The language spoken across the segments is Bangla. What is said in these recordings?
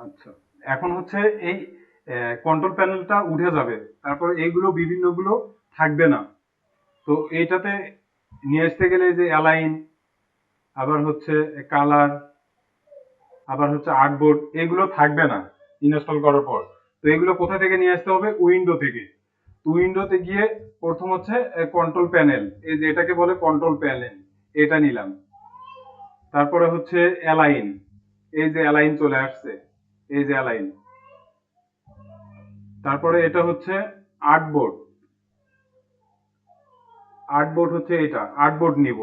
আচ্ছা, এখন হচ্ছে এই কন্ট্রোল প্যানেলটা উঠে যাবে, তারপরে এইগুলো বিভিন্নগুলো থাকবে না। তো এইটাতে নিয়ে আসতে গেলে যে অ্যালাইন, আবার হচ্ছে কালার, আবার হচ্ছে আর্টবোর্ড, এগুলো থাকবে না ইনস্টল করার পর। তো এগুলো কোথা থেকে নিয়ে আসতে হবে? উইন্ডো থেকে। তো উইন্ডোতে গিয়ে প্রথম হচ্ছে কন্ট্রোল প্যানেল, এই যে এটাকে বলে কন্ট্রোল প্যানেল, এটা নিলাম। তারপরে হচ্ছে অ্যালাইন, এই যে অ্যালাইন চলে আসছে, এই যে অ্যালাইন। তারপরে এটা হচ্ছে আর্টবোর্ড, আর্টবোর্ড হচ্ছে এটা, আর্টবোর্ড নিব,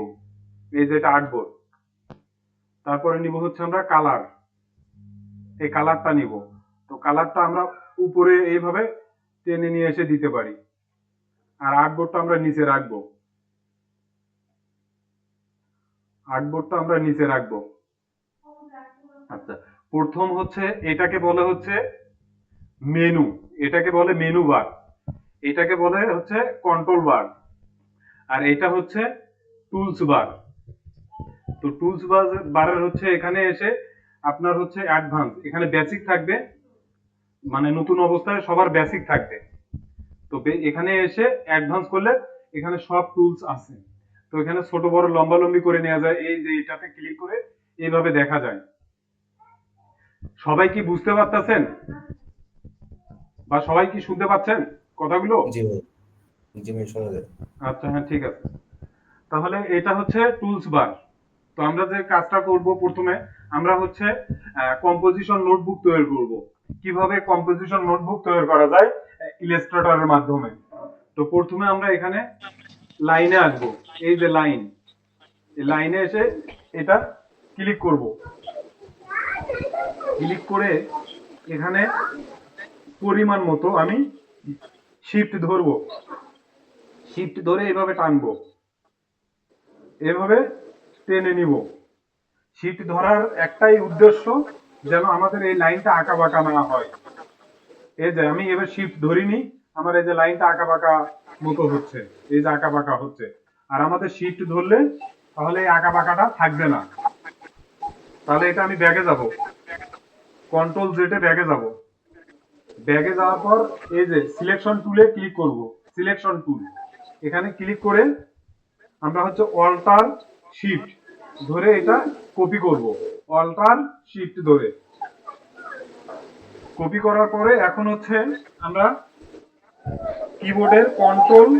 এই যে এটা আর্টবোর্ড। তারপরে নিব হচ্ছে আমরা কালার, এই কালারটা নিব। তো কালারটা আমরা উপরে এইভাবে টেনে নিয়ে এসে দিতে পারি, আর আর্টবোর্ডটা আমরা নিচে রাখবো, আর্টবোর্ডটা আমরা নিচে রাখবো। আচ্ছা, প্রথম হচ্ছে এটাকে বলে হচ্ছে মেনু, এটাকে বলে মেনু বার, এটাকে বলে হচ্ছে কন্ট্রোল বার, আর এটা হচ্ছে টুলস বার। তো টুলস বারের হচ্ছে এখানে এসে আপনার হচ্ছে অ্যাডভান্স, এখানে বেসিক থাকবে, মানে নতুন অবস্থায় সবার বেসিক থাকবে। তো এখানে এসে অ্যাডভান্স করলে এখানে সব টুলস আছে। তো এখানে ছোট বড় লম্বা লম্বি করে নেওয়া যায়, এই যে এটাতে ক্লিক করে এইভাবে দেখা যায়। সবাই কি বুঝতে পারতেছেন, বা সবাই কি শুনতে পাচ্ছেন কথাগুলো? জি ভাই, জি ভাই, শোনা যায়। আচ্ছা, হ্যাঁ, ঠিক আছে। তাহলে এটা হচ্ছে টুলস বার। তো আমরা যে কাজটা করব, প্রথমে আমরা হচ্ছে কম্পোজিশন নোটবুক তৈরি করব। কিভাবে কম্পোজিশন নোটবুক তৈরি করা যায়? ইলাস্ট্রেটরের মাধ্যমে। তো প্রথমে আমরা এখানে লাইনে আসবো, এই যে লাইন, এই লাইনে এসে এটা ক্লিক করব। ক্লিক করে এখানে পরিমাণ মতো আমি শিফট ধরবো, শিফট ধরে এইভাবে টানবো, এভাবে টেনে নিব। শিফট ধরার একটাই উদ্দেশ্য, যেন আমাদের এই লাইনটা আঁকা বাঁকা না হয়। এই যে আমি এবার শিফট ধরিনি, আমার এই যে লাইনটা আঁকা বাঁকা মতো হচ্ছে, এই যে আঁকা বাঁকা হচ্ছে। আর আমাদের শিফট ধরলে তাহলে এই আঁকা বাঁকাটা থাকবে না। তাহলে এটা আমি ব্যাগে যাব, কন্ট্রোল জেটে ব্যাগে যাব। ব্যাগে যাওয়ার পর এই যে সিলেকশন টুলে ক্লিক করব, সিলেকশন টুল, এখানে ক্লিক করে আমরা হচ্ছে অল্টার শিফট ধরে এটা কপি করব, অল্টার শিফট ধরে কপি করার পরে এখন হচ্ছে আমরা কিবোর্ডের কন্ট্রোল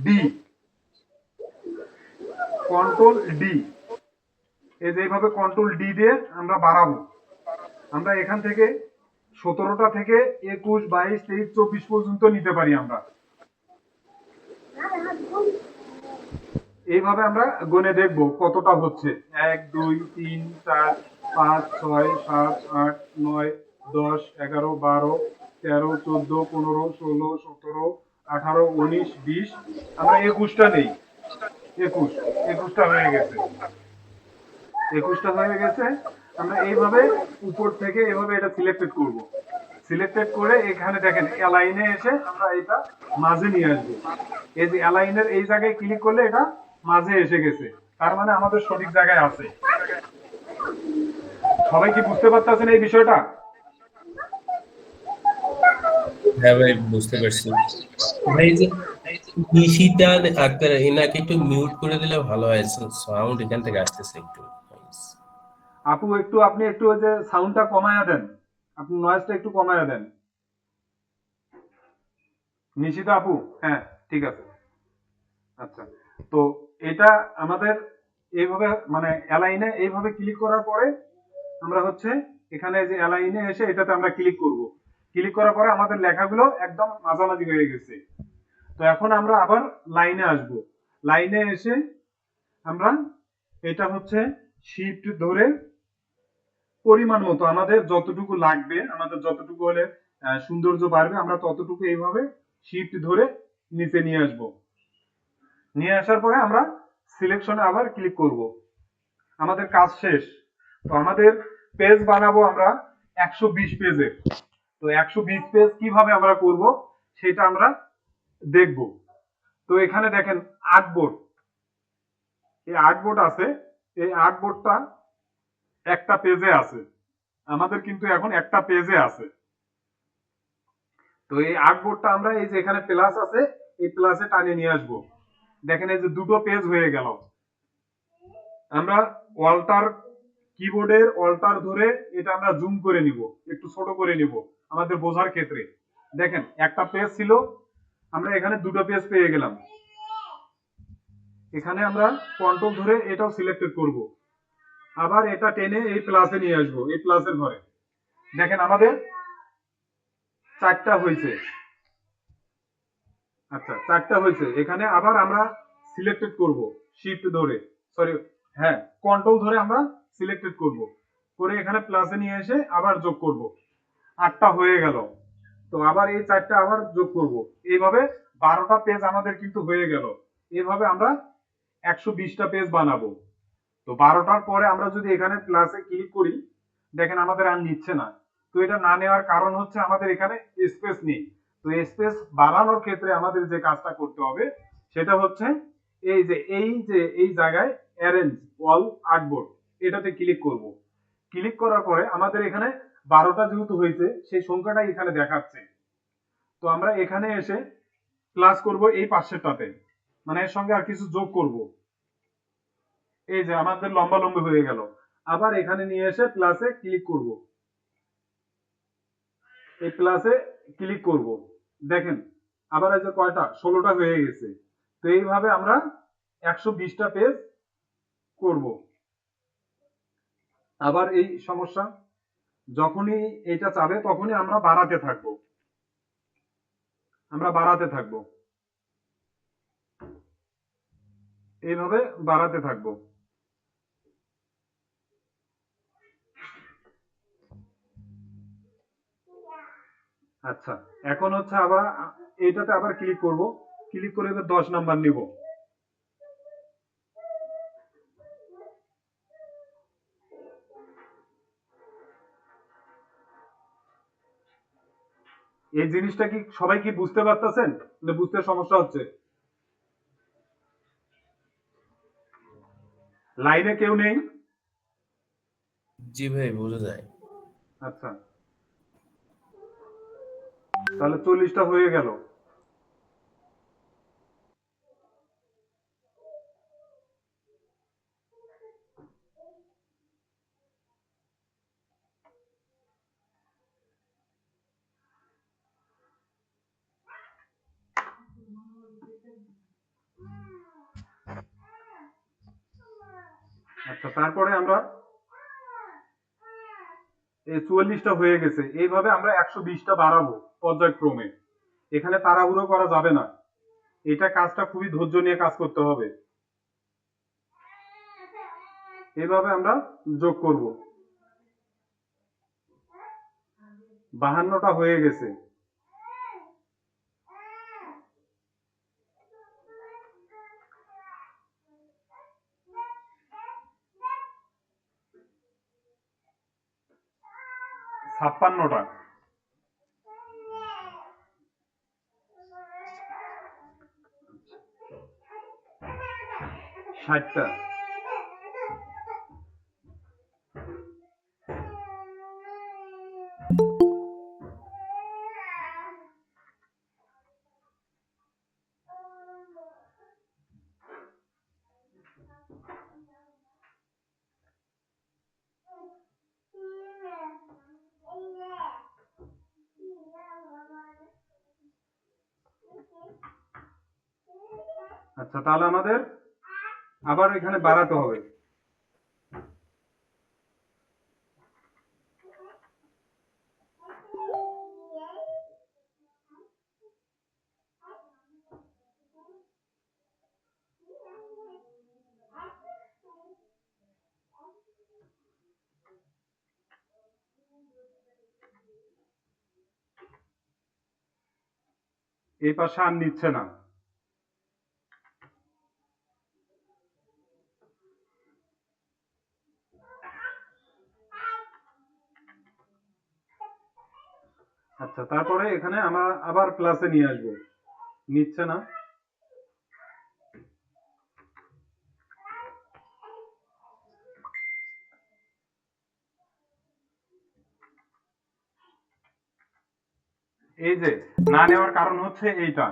ডি, কন্ট্রোল ডি, এই যে এইভাবে কন্ট্রোল ডি দিয়ে আমরা বাড়াবো। আমরা এখান থেকে 17টা থেকে 21, 22, 23, 24 পর্যন্ত নিতে পারি আমরা। এইভাবে আমরা গুনে দেখব কতটা হচ্ছে। 1, 2, 3, 4, 5, 6, 7, 8, 9, 10, 11, 12, 13, 14, 15, 16, 17, 18, 19, 20, আমরা 21টা নেই। 21, 21টা হয়ে গেছে, 21টা হয়ে গেছে। আমরা এইভাবে উপর থেকে এইভাবে এটা সিলেক্টেড করব, সিলেক্টেড করে এখানে দেখেন অ্যালাইনে এসে আমরা এটা মাঝে নিয়ে আসবো। এই যে অ্যালাইনের এই জায়গায় ক্লিক করলে এটা মাঝে এসে গেছে, তার মানে আমাদের সঠিক জায়গায় আছে। সবাই কি বুঝতে পারতেছেন এই বিষয়টা? হ্যাঁ ভাই, বুঝতে পারছি। ভাই, এই যে নিশিতা আক্তার, এনাকে একটু মিউট করে দিলে ভালো হয়, সাউন্ড এখান থেকে আসতেছে একটু। আপু একটু, আপনি একটু ওই যে সাউন্ডটা কমায়া দেন, আপনি নয়েজটা একটু কমায়া দেন। নিশিতা আপু, হ্যাঁ, ঠিক আছে। আচ্ছা, তো এটা আমাদের এইভাবে, মানে অ্যালাইনে এইভাবে ক্লিক করার পরে আমরা হচ্ছে এখানে যে অ্যালাইনে এসে এটাতে আমরা ক্লিক করব। ক্লিক করার পরে আমাদের লেখাগুলো একদম মাঝামাঝি হয়ে গেছে। তো এখন আমরা আবার লাইনে আসব, লাইনে এসে আমরা এটা হচ্ছে শিফট ধরে পরিমাণ মতো আমাদের যতটুকু লাগবে, আমাদের যতটুকু হলে সৌন্দর্য বাড়বে, আমরা ততটুকু এইভাবে শিফট ধরে নিচে নিয়ে আসব। নিয়ে আসার পরে আমরা সিলেকশনে আবার ক্লিক করব। আমাদের কাজ শেষ। তো আমাদের পেজ বানাবো আমরা 120 পেজের। তো 120 পেজ কিভাবে আমরা করব সেটা আমরা দেখব। তো এখানে দেখেন আর্টবোর্ড, এই আর্টবোর্ড আছে, এই আর্টবোর্ডটা একটা পেজে আছে। আমাদের কিন্তু এখন একটা পেজে আছে। তো এই আর্টবোর্ডটা আমরা এই যে এখানে প্লাস আছে, এই প্লাসে টানিয়ে নিয়ে আসবো। দেখেন এই যে দুটো পেজ হয়ে গেল। আমরা অল্টার কিবোর্ডের অল্টার ধরে এটা আমরা জুম করে নিব, একটু ছোট করে নিব আমাদের বোঝার ক্ষেত্রে। দেখেন একটা পেজ ছিল, আমরা এখানে দুটো পেজ পেয়ে গেলাম। এখানে আমরা কন্ট্রোল ধরে এটাও সিলেক্টেড করব, আবার এটা টেনে এই প্লাসে নিয়ে আসবো, এই প্লাসের ঘরে। দেখেন আমাদের চারটা হয়েছে। আচ্ছা চারটা হয়েছে। এখানে আবার আমরা সিলেক্টেড করব শিফট ধরে, সরি হ্যাঁ কন্ট্রোল ধরে আমরা সিলেক্টেড করব, করে এখানে প্লাসে নিয়ে এসে আবার যোগ করব। আটটা হয়ে গেল। তো আবার এই চারটা আবার যোগ করব। এইভাবে 12টা পেজ আমাদের কিন্তু হয়ে গেল। এইভাবে আমরা 120টা পেজ বানাবো। তো 12টার পরে আমরা যদি এখানে প্লাসে ক্লিক করি, দেখেন আমাদের আর নিচ্ছে না। তো এটা না নেওয়ার কারণ হচ্ছে আমাদের এখানে স্পেস নেই। তো স্পেস বাড়ানোর ক্ষেত্রে আমাদের যে কাজটা করতে হবে সেটা হচ্ছে এই জায়গায় অ্যারেঞ্জ অল আর্টবোর্ড, এটাতে ক্লিক করব। ক্লিক করার পরে আমাদের এখানে 12টা যেহেতু হয়েছে সেই সংখ্যাটাই এখানে দেখাচ্ছে। তো আমরা এখানে এসে প্লাস করব এই পাশেরটাতে, মানে এর সঙ্গে আর কিছু যোগ করব। এই যে আমাদের লম্বা লম্বি হয়ে গেল। আবার এখানে নিয়ে এসে প্লাসে ক্লিক করব, এই প্লাসে ক্লিক করব। দেখেন আবার এই যে কয়টা 16টা হয়ে গেছে। তো এইভাবে আমরা 120টা পেজ করব। আবার এই সমস্যা যখনই এটা চাবে তখনই আমরা বাড়াতে থাকবো, আমরা বাড়াতে থাকবো, এইভাবে বাড়াতে থাকবো। আচ্ছা এখন হচ্ছে আবার এইটাতে আবার ক্লিক করব, ক্লিক করে এবার 10 নাম্বার নিব। এই জিনিসটা কি সবাই কি বুঝতে পারতেছেন, না বুঝতে সমস্যা হচ্ছে? লাইনে কেউ নেই? জি ভাই, বোঝা যায়। আচ্ছা তাহলে 40টা হয়ে গেল। আচ্ছা তারপরে আমরা এই 44টা হয়ে গেছে। এইভাবে আমরা 120টা বাড়াবো পর্যায়ক্রমে। এখানে তাড়াহুড়ো করা যাবে না, এটা কাজটা খুবই ধৈর্য নিয়ে কাজ করতে হবে। এইভাবে আমরা যোগ করব। 52টা হয়ে গেছে। ছাপ্পান্নটা, 60টা। আচ্ছা তাহলে আমাদের আবার এখানে বাড়াতে হবে। এই পাশে আর নিচ্ছে না। আচ্ছা তারপরে এখানে আমরা আবার প্লাসে নিয়ে আসবো, নিচ্ছে না। এই যে না নেওয়ার কারণ হচ্ছে এইটা।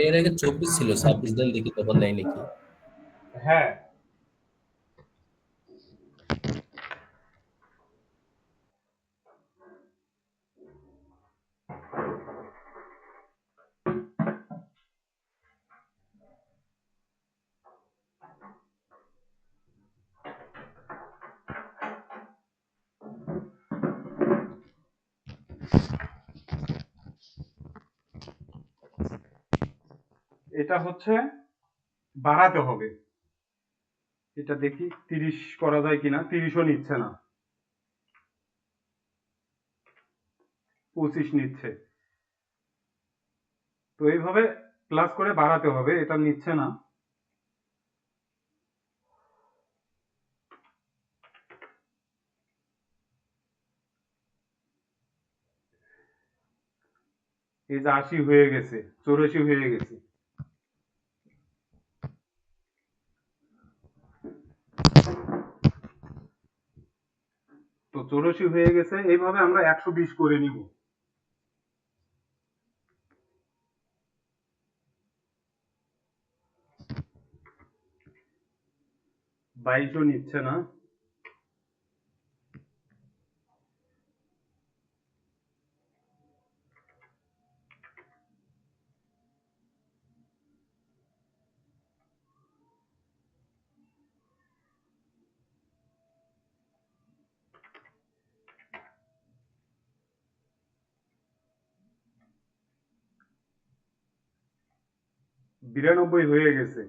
এর আগে 24 ছিল, 26 দিন দেখি তখন নাই নাকি? হ্যাঁ, এটা হচ্ছে বাড়াতে হবে। এটা দেখি 30 করা যায় কিনা। 30ও নিচ্ছে না, 25 নিচ্ছে। তো এইভাবে প্লাস করে বাড়াতে হবে, এটা নিচ্ছে না। এই যে 80 হয়ে গেছে, 84 হয়ে গেছে। তো 84 হয়ে গেছে, এইভাবে আমরা 120 করে নিব। 22ও নিচ্ছে না। বিরানব্বই হয়ে গেছে।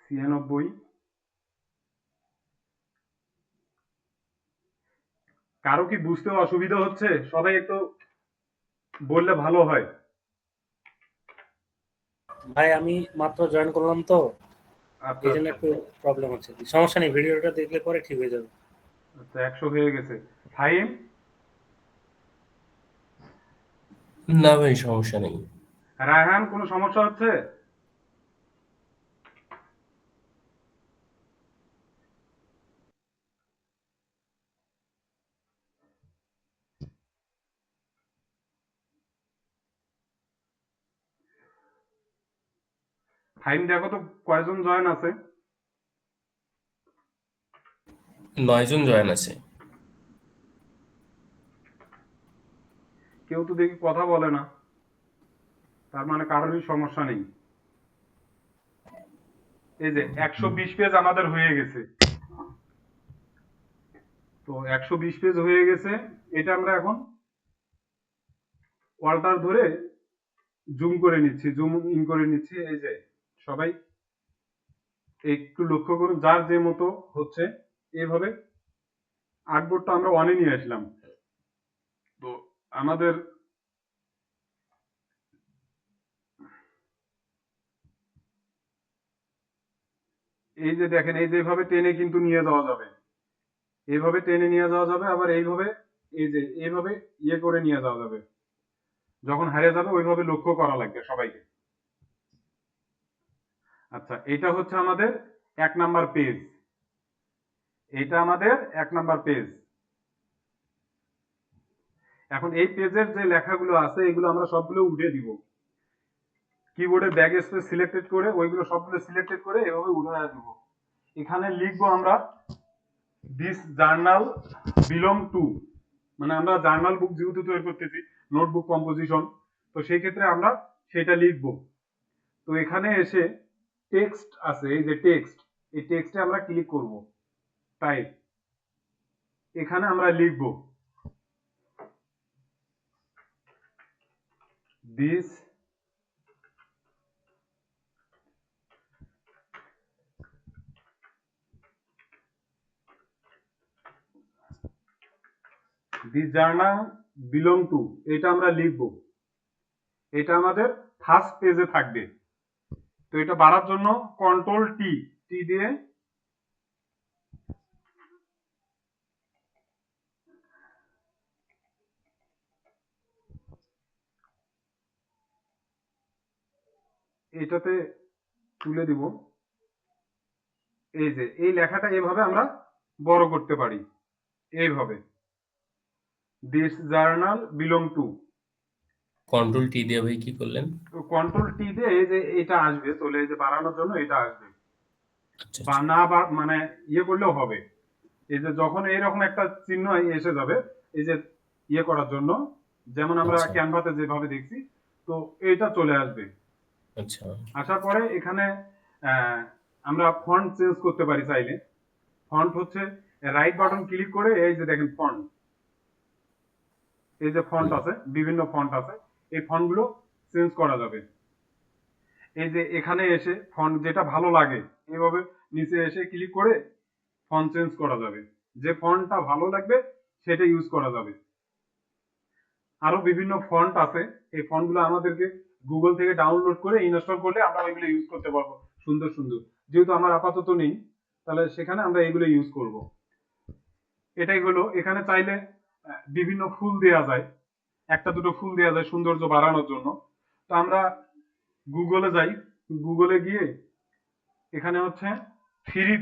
ছিয়ানব্বই। কারো কি বুঝতে অসুবিধা হচ্ছে? সবাই একটু বললে ভালো হয়। ভাই আমি মাত্র জয়েন করলাম তো, আচ্ছা এই জন্য আচ্ছা একটু প্রবলেম হচ্ছে। সমস্যা নেই, ভিডিওটা দেখলে পরে ঠিক হয়ে যাবে। আচ্ছা, 100 হয়ে গেছে। ফাহিম, না ভাই, সমস্যা নেই। রায়হান, কোনো সমস্যা হচ্ছে? ফাহিম দেখো তো কয়জন জয়েন আছে। 9 জন জয়েন আছে। কেউ তো দেখি কথা বলে না, তার মানে কারোরই সমস্যা নেই। এই যে 120 পেজ আমাদের হয়ে গেছে। তো 120 পেজ হয়ে গেছে। এটা আমরা এখন অল্টার ধরে জুম করে নিচ্ছি, জুম ইন করে নিচ্ছি। এই যে সবাই একটু লক্ষ্য করুন, যার যে মতো হচ্ছে এইভাবে আর্টবোর্ডটা আমরা অনে নিয়ে আসলাম। তো আমাদের এই যে দেখেন, এই যে এইভাবে টেনে কিন্তু নিয়ে যাওয়া যাবে, এইভাবে টেনে নিয়ে যাওয়া যাবে, আবার এইভাবে এই যে এইভাবে ইয়ে করে নিয়ে যাওয়া যাবে। যখন হারিয়ে যাবে ওইভাবে লক্ষ্য করা লাগবে সবাইকে। আচ্ছা, এটা হচ্ছে আমাদের 1 নাম্বার পেজ। এটা আমাদের 1 নাম্বার পেজ। এখন এই পেজের যে লেখাগুলো আছে এগুলো আমরা সবগুলো উঠে দিব। কিবোর্ডে ব্যাক স্পেস সিলেক্টেড করে ওইগুলো সবগুলো সিলেক্টেড করে এভাবে উঠায় দিব। এখানে লিখবো আমরা দিস জার্নাল বিলং টু, মানে আমরা জার্নাল বুক যেহেতু তৈরি করতেছি, নোটবুক কম্পোজিশন, তো সেই ক্ষেত্রে আমরা সেটা লিখবো। তো এখানে এসে টেক্সট আছে, এই যে টেক্সট, এই টেক্সটে আমরা ক্লিক করব, টাইপ। এখানে আমরা লিখবো this this journal belong to, এটা আমরা লিখবো। এটা আমাদের ফার্স্ট পেজে থাকবে। তো এটা বাড়ার জন্য কন্ট্রোল টি দিয়ে এটাতে তুলে দিব। এই যে এই লেখাটা এভাবে আমরা বড় করতে পারি, এইভাবে this journal belong to. Control T দিয়ে ভাই কি করলেন? কন্ট্রোল টি দিয়ে এই যে এটা আসবে, তাহলে এই যে বাড়ানোর জন্য এটা আসবে, আচ্ছা বা না বা মানে ইয়ে করলেও হবে। এই যে যখন এইরকম একটা চিহ্ন এসে যাবে, এই যে ইয়ে করার জন্য, যেমন আমরা আচ্ছা। ক্যানভাতে যেভাবে দেখছি, তো এইটা চলে আসবে। আচ্ছা আসার পরে এখানে আমরা ফন্ট চেঞ্জ করতে পারি চাইলে। ফন্ট হচ্ছে রাইট বাটন ক্লিক করে এই যে দেখেন ফন্ট, এই যে ফন্ট আছে, বিভিন্ন ফন্ট আছে, এই ফন্ট গুলো চেঞ্জ করা যাবে। এই যে এখানে এসে ফন্ট যেটা ভালো লাগে এইভাবে নিচে এসে ক্লিক করে ফন্ট চেঞ্জ করা যাবে, যে ফন্টটা ভালো লাগবে সেটা ইউজ করা যাবে। আরো বিভিন্ন ফন্ট আছে, এই ফন্ট গুলো আমাদেরকে গুগল থেকে ডাউনলোড করে ইনস্টল করলে আমরা ওইগুলো ইউজ করতে পারবো সুন্দর সুন্দর। যেহেতু আমার আপাতত নেই, তাহলে সেখানে আমরা এগুলো ইউজ করব। এটাই হলো, এখানে চাইলে বিভিন্ন ফুল দেওয়া যায়, একটা দুটো ফুল দেওয়া যায় সৌন্দর্য বাড়ানোর জন্য। তো আমরা গুগলে যাই, গুগলে গিয়ে এখানে হচ্ছে ফ্রি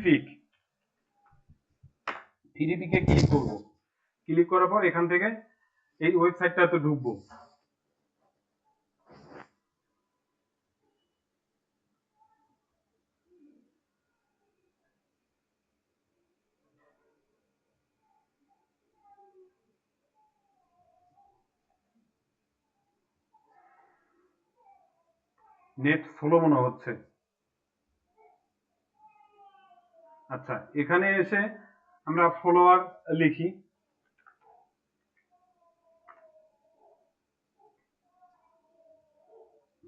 পিকে ক্লিক করব। ক্লিক করার পর এখান থেকে এই ওয়েবসাইটটাতে ঢুকবো। নেট স্লো মনে হচ্ছে। আচ্ছা, এখানে এসে আমরা ফলোয়ার লিখি।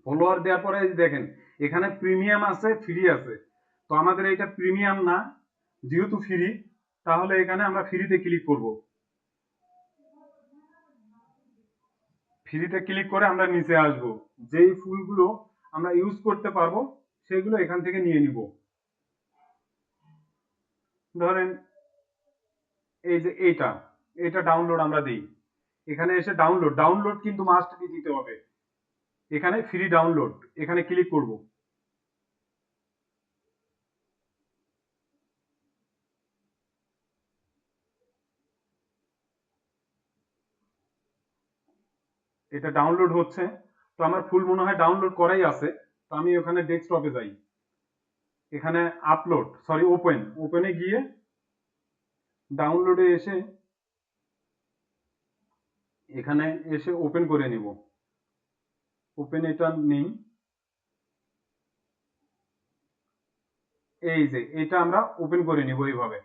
ফলোয়ার দেওয়ার পরে এই যে দেখেন এখানে প্রিমিয়াম আছে, ফ্রি আছে। তো আমাদের এটা প্রিমিয়াম না, যেহেতু ফ্রি, তাহলে এখানে আমরা ফ্রিতে ক্লিক করব। ফ্রিতে ক্লিক করে আমরা নিচে আসব, যেই ফুলগুলো আমরা ইউজ করতে পারবো সেগুলো এখান থেকে নিয়ে নিব। ধরেন এই যে এটা ডাউনলোড আমরা দিই। এখানে এসে ডাউনলোড কিন্তু মাস্ট বি দিতে হবে। এখানে ফ্রি ডাউনলোড, এখানে ক্লিক করব। এটা ডাউনলোড হচ্ছে। তো আমার ফুল মনে হয় ডাউনলোড করাই আছে। তো আমি ওখানে ডেস্কটপে যাই, এখানে ওপেনে গিয়ে ডাউনলোডে এসে এখানে এসে ওপেন করে নিব। ওপেন এটা নেই, এই যে এটা আমরা ওপেন করে নিব এইভাবে।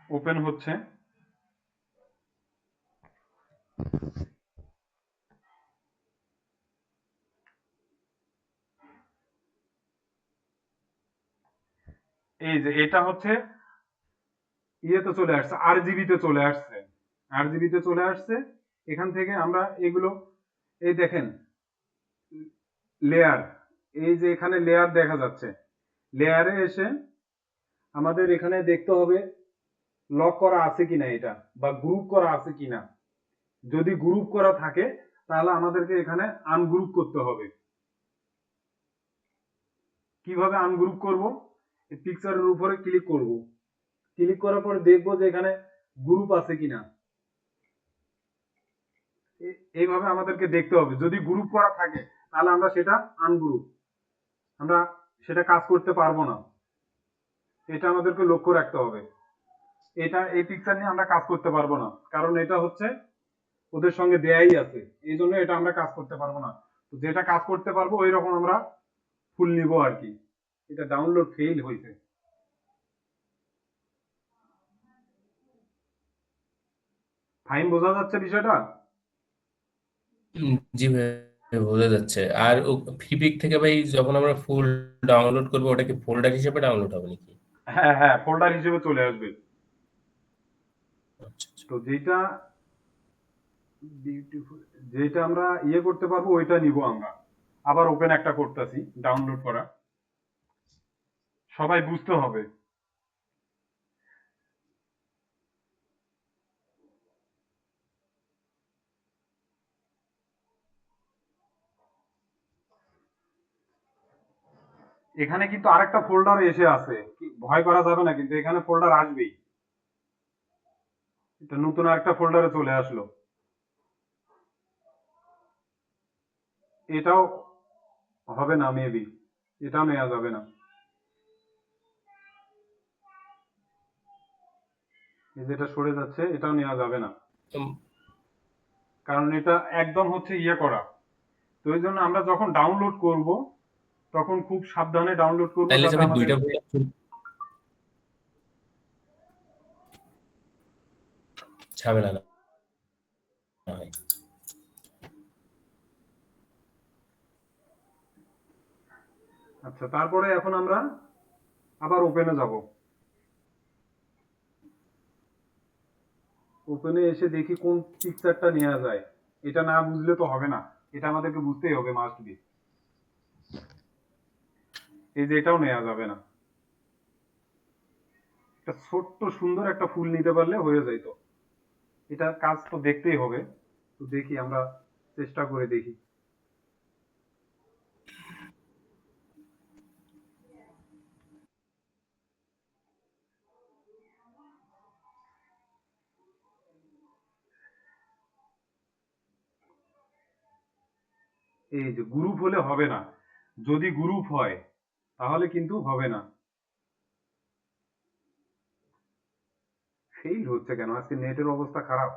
ওপেন হচ্ছে। এই যে এটা হচ্ছে ইয়েতে চলে আসছে, আরজিবিতে চলে আসছে। আরজিবিতে চলে আসছে। এখান থেকে আমরা এগুলো, এই দেখেন লেয়ার, এই যে এখানে লেয়ার দেখা যাচ্ছে। লেয়ারে এসে আমাদের এখানে দেখতে হবে লক করা আছে কিনা এটা, বা গ্রুপ করা আছে কিনা। যদি গ্রুপ করা থাকে তাহলে আমাদেরকে এখানে আনগ্রুপ করতে হবে। কিভাবে আনগ্রুপ করব? এই পিকচারের উপরে ক্লিক করব। ক্লিক করার পর দেখবো যে এখানে গ্রুপ আছে কিনা। এইভাবে আমাদেরকে দেখতে হবে। যদি গ্রুপ করা থাকে তাহলে আমরা সেটা আনগ্রুপ, আমরা সেটা কাজ করতে পারবো না। এটা আমাদেরকে লক্ষ্য রাখতে হবে। এই পিকচার নিয়ে আমরা কাজ করতে পারবো না, কারণ এটা হচ্ছে ওদের সঙ্গে দেয়াই আছে, এই জন্য এটা আমরা কাজ করতে পারবো না। তো যেটা কাজ করতে পারবো ওই রকম আমরা ফুল নিব আর কি। এটা ডাউনলোড ফেইল হয়েছে। ফাইন, বোঝা যাচ্ছে বিষয়টা? জি ভাই, বোঝা যাচ্ছে। আর ফিপিক থেকে ভাই যখন আমরা ফুল ডাউনলোড করবো, ওটা কি ফোল্ডার হিসেবে ডাউনলোড হবে নাকি? হ্যাঁ হ্যাঁ, ফোল্ডার হিসেবে চলে আসবে। আচ্ছা আচ্ছা। তো যেটা বিউটিফুল, যেটা আমরা ইয়ে করতে পারবো ওইটা নিব আমরা। আবার ওপেন একটা করতেছি, ডাউনলোড করা, সবাই বুঝতে হবে। এখানে কিন্তু আরেকটা ফোল্ডার এসে আছে, ভয় করা যাবে না, কিন্তু এখানে ফোল্ডার আসবেই। এটা নতুন আরেকটা ফোল্ডারে চলে আসলো। এটাও হবে না মেবি, এটাও নেওয়া যাবে না। এই যেটা সরে যাচ্ছে এটাও নেওয়া যাবে না, উম, কারণ এটা একদম হচ্ছে ইয়ে করা। তো এই জন্য আমরা যখন ডাউনলোড করব তখন খুব সাবধানে ডাউনলোড করব, তাইলে যে যাতে ভাই আমাদের দুইটা folder ঝামেলা না হয়। আচ্ছা, তারপরে এখন আমরা আবার ওপেনে যাব। ওপেনে এসে দেখি কোন পিকচারটা নেওয়া যায়। এটা না বুঝলে তো হবে না, এটা আমাদেরকে বুঝতেই হবে, মাস্ট বি। এই যে এটাও নেওয়া যাবে না, একটা ছোট্ট সুন্দর একটা ফুল নিতে পারলে হয়ে যাইতো। এটার কাজ তো দেখতেই হবে, তো দেখি আমরা চেষ্টা করে দেখি। এই যে গ্রুপ হলে হবে না, যদি গ্রুপ হয় তাহলে কিন্তু হবে না। ফেইল হচ্ছে কেন, আজকে নেটের অবস্থা খারাপ।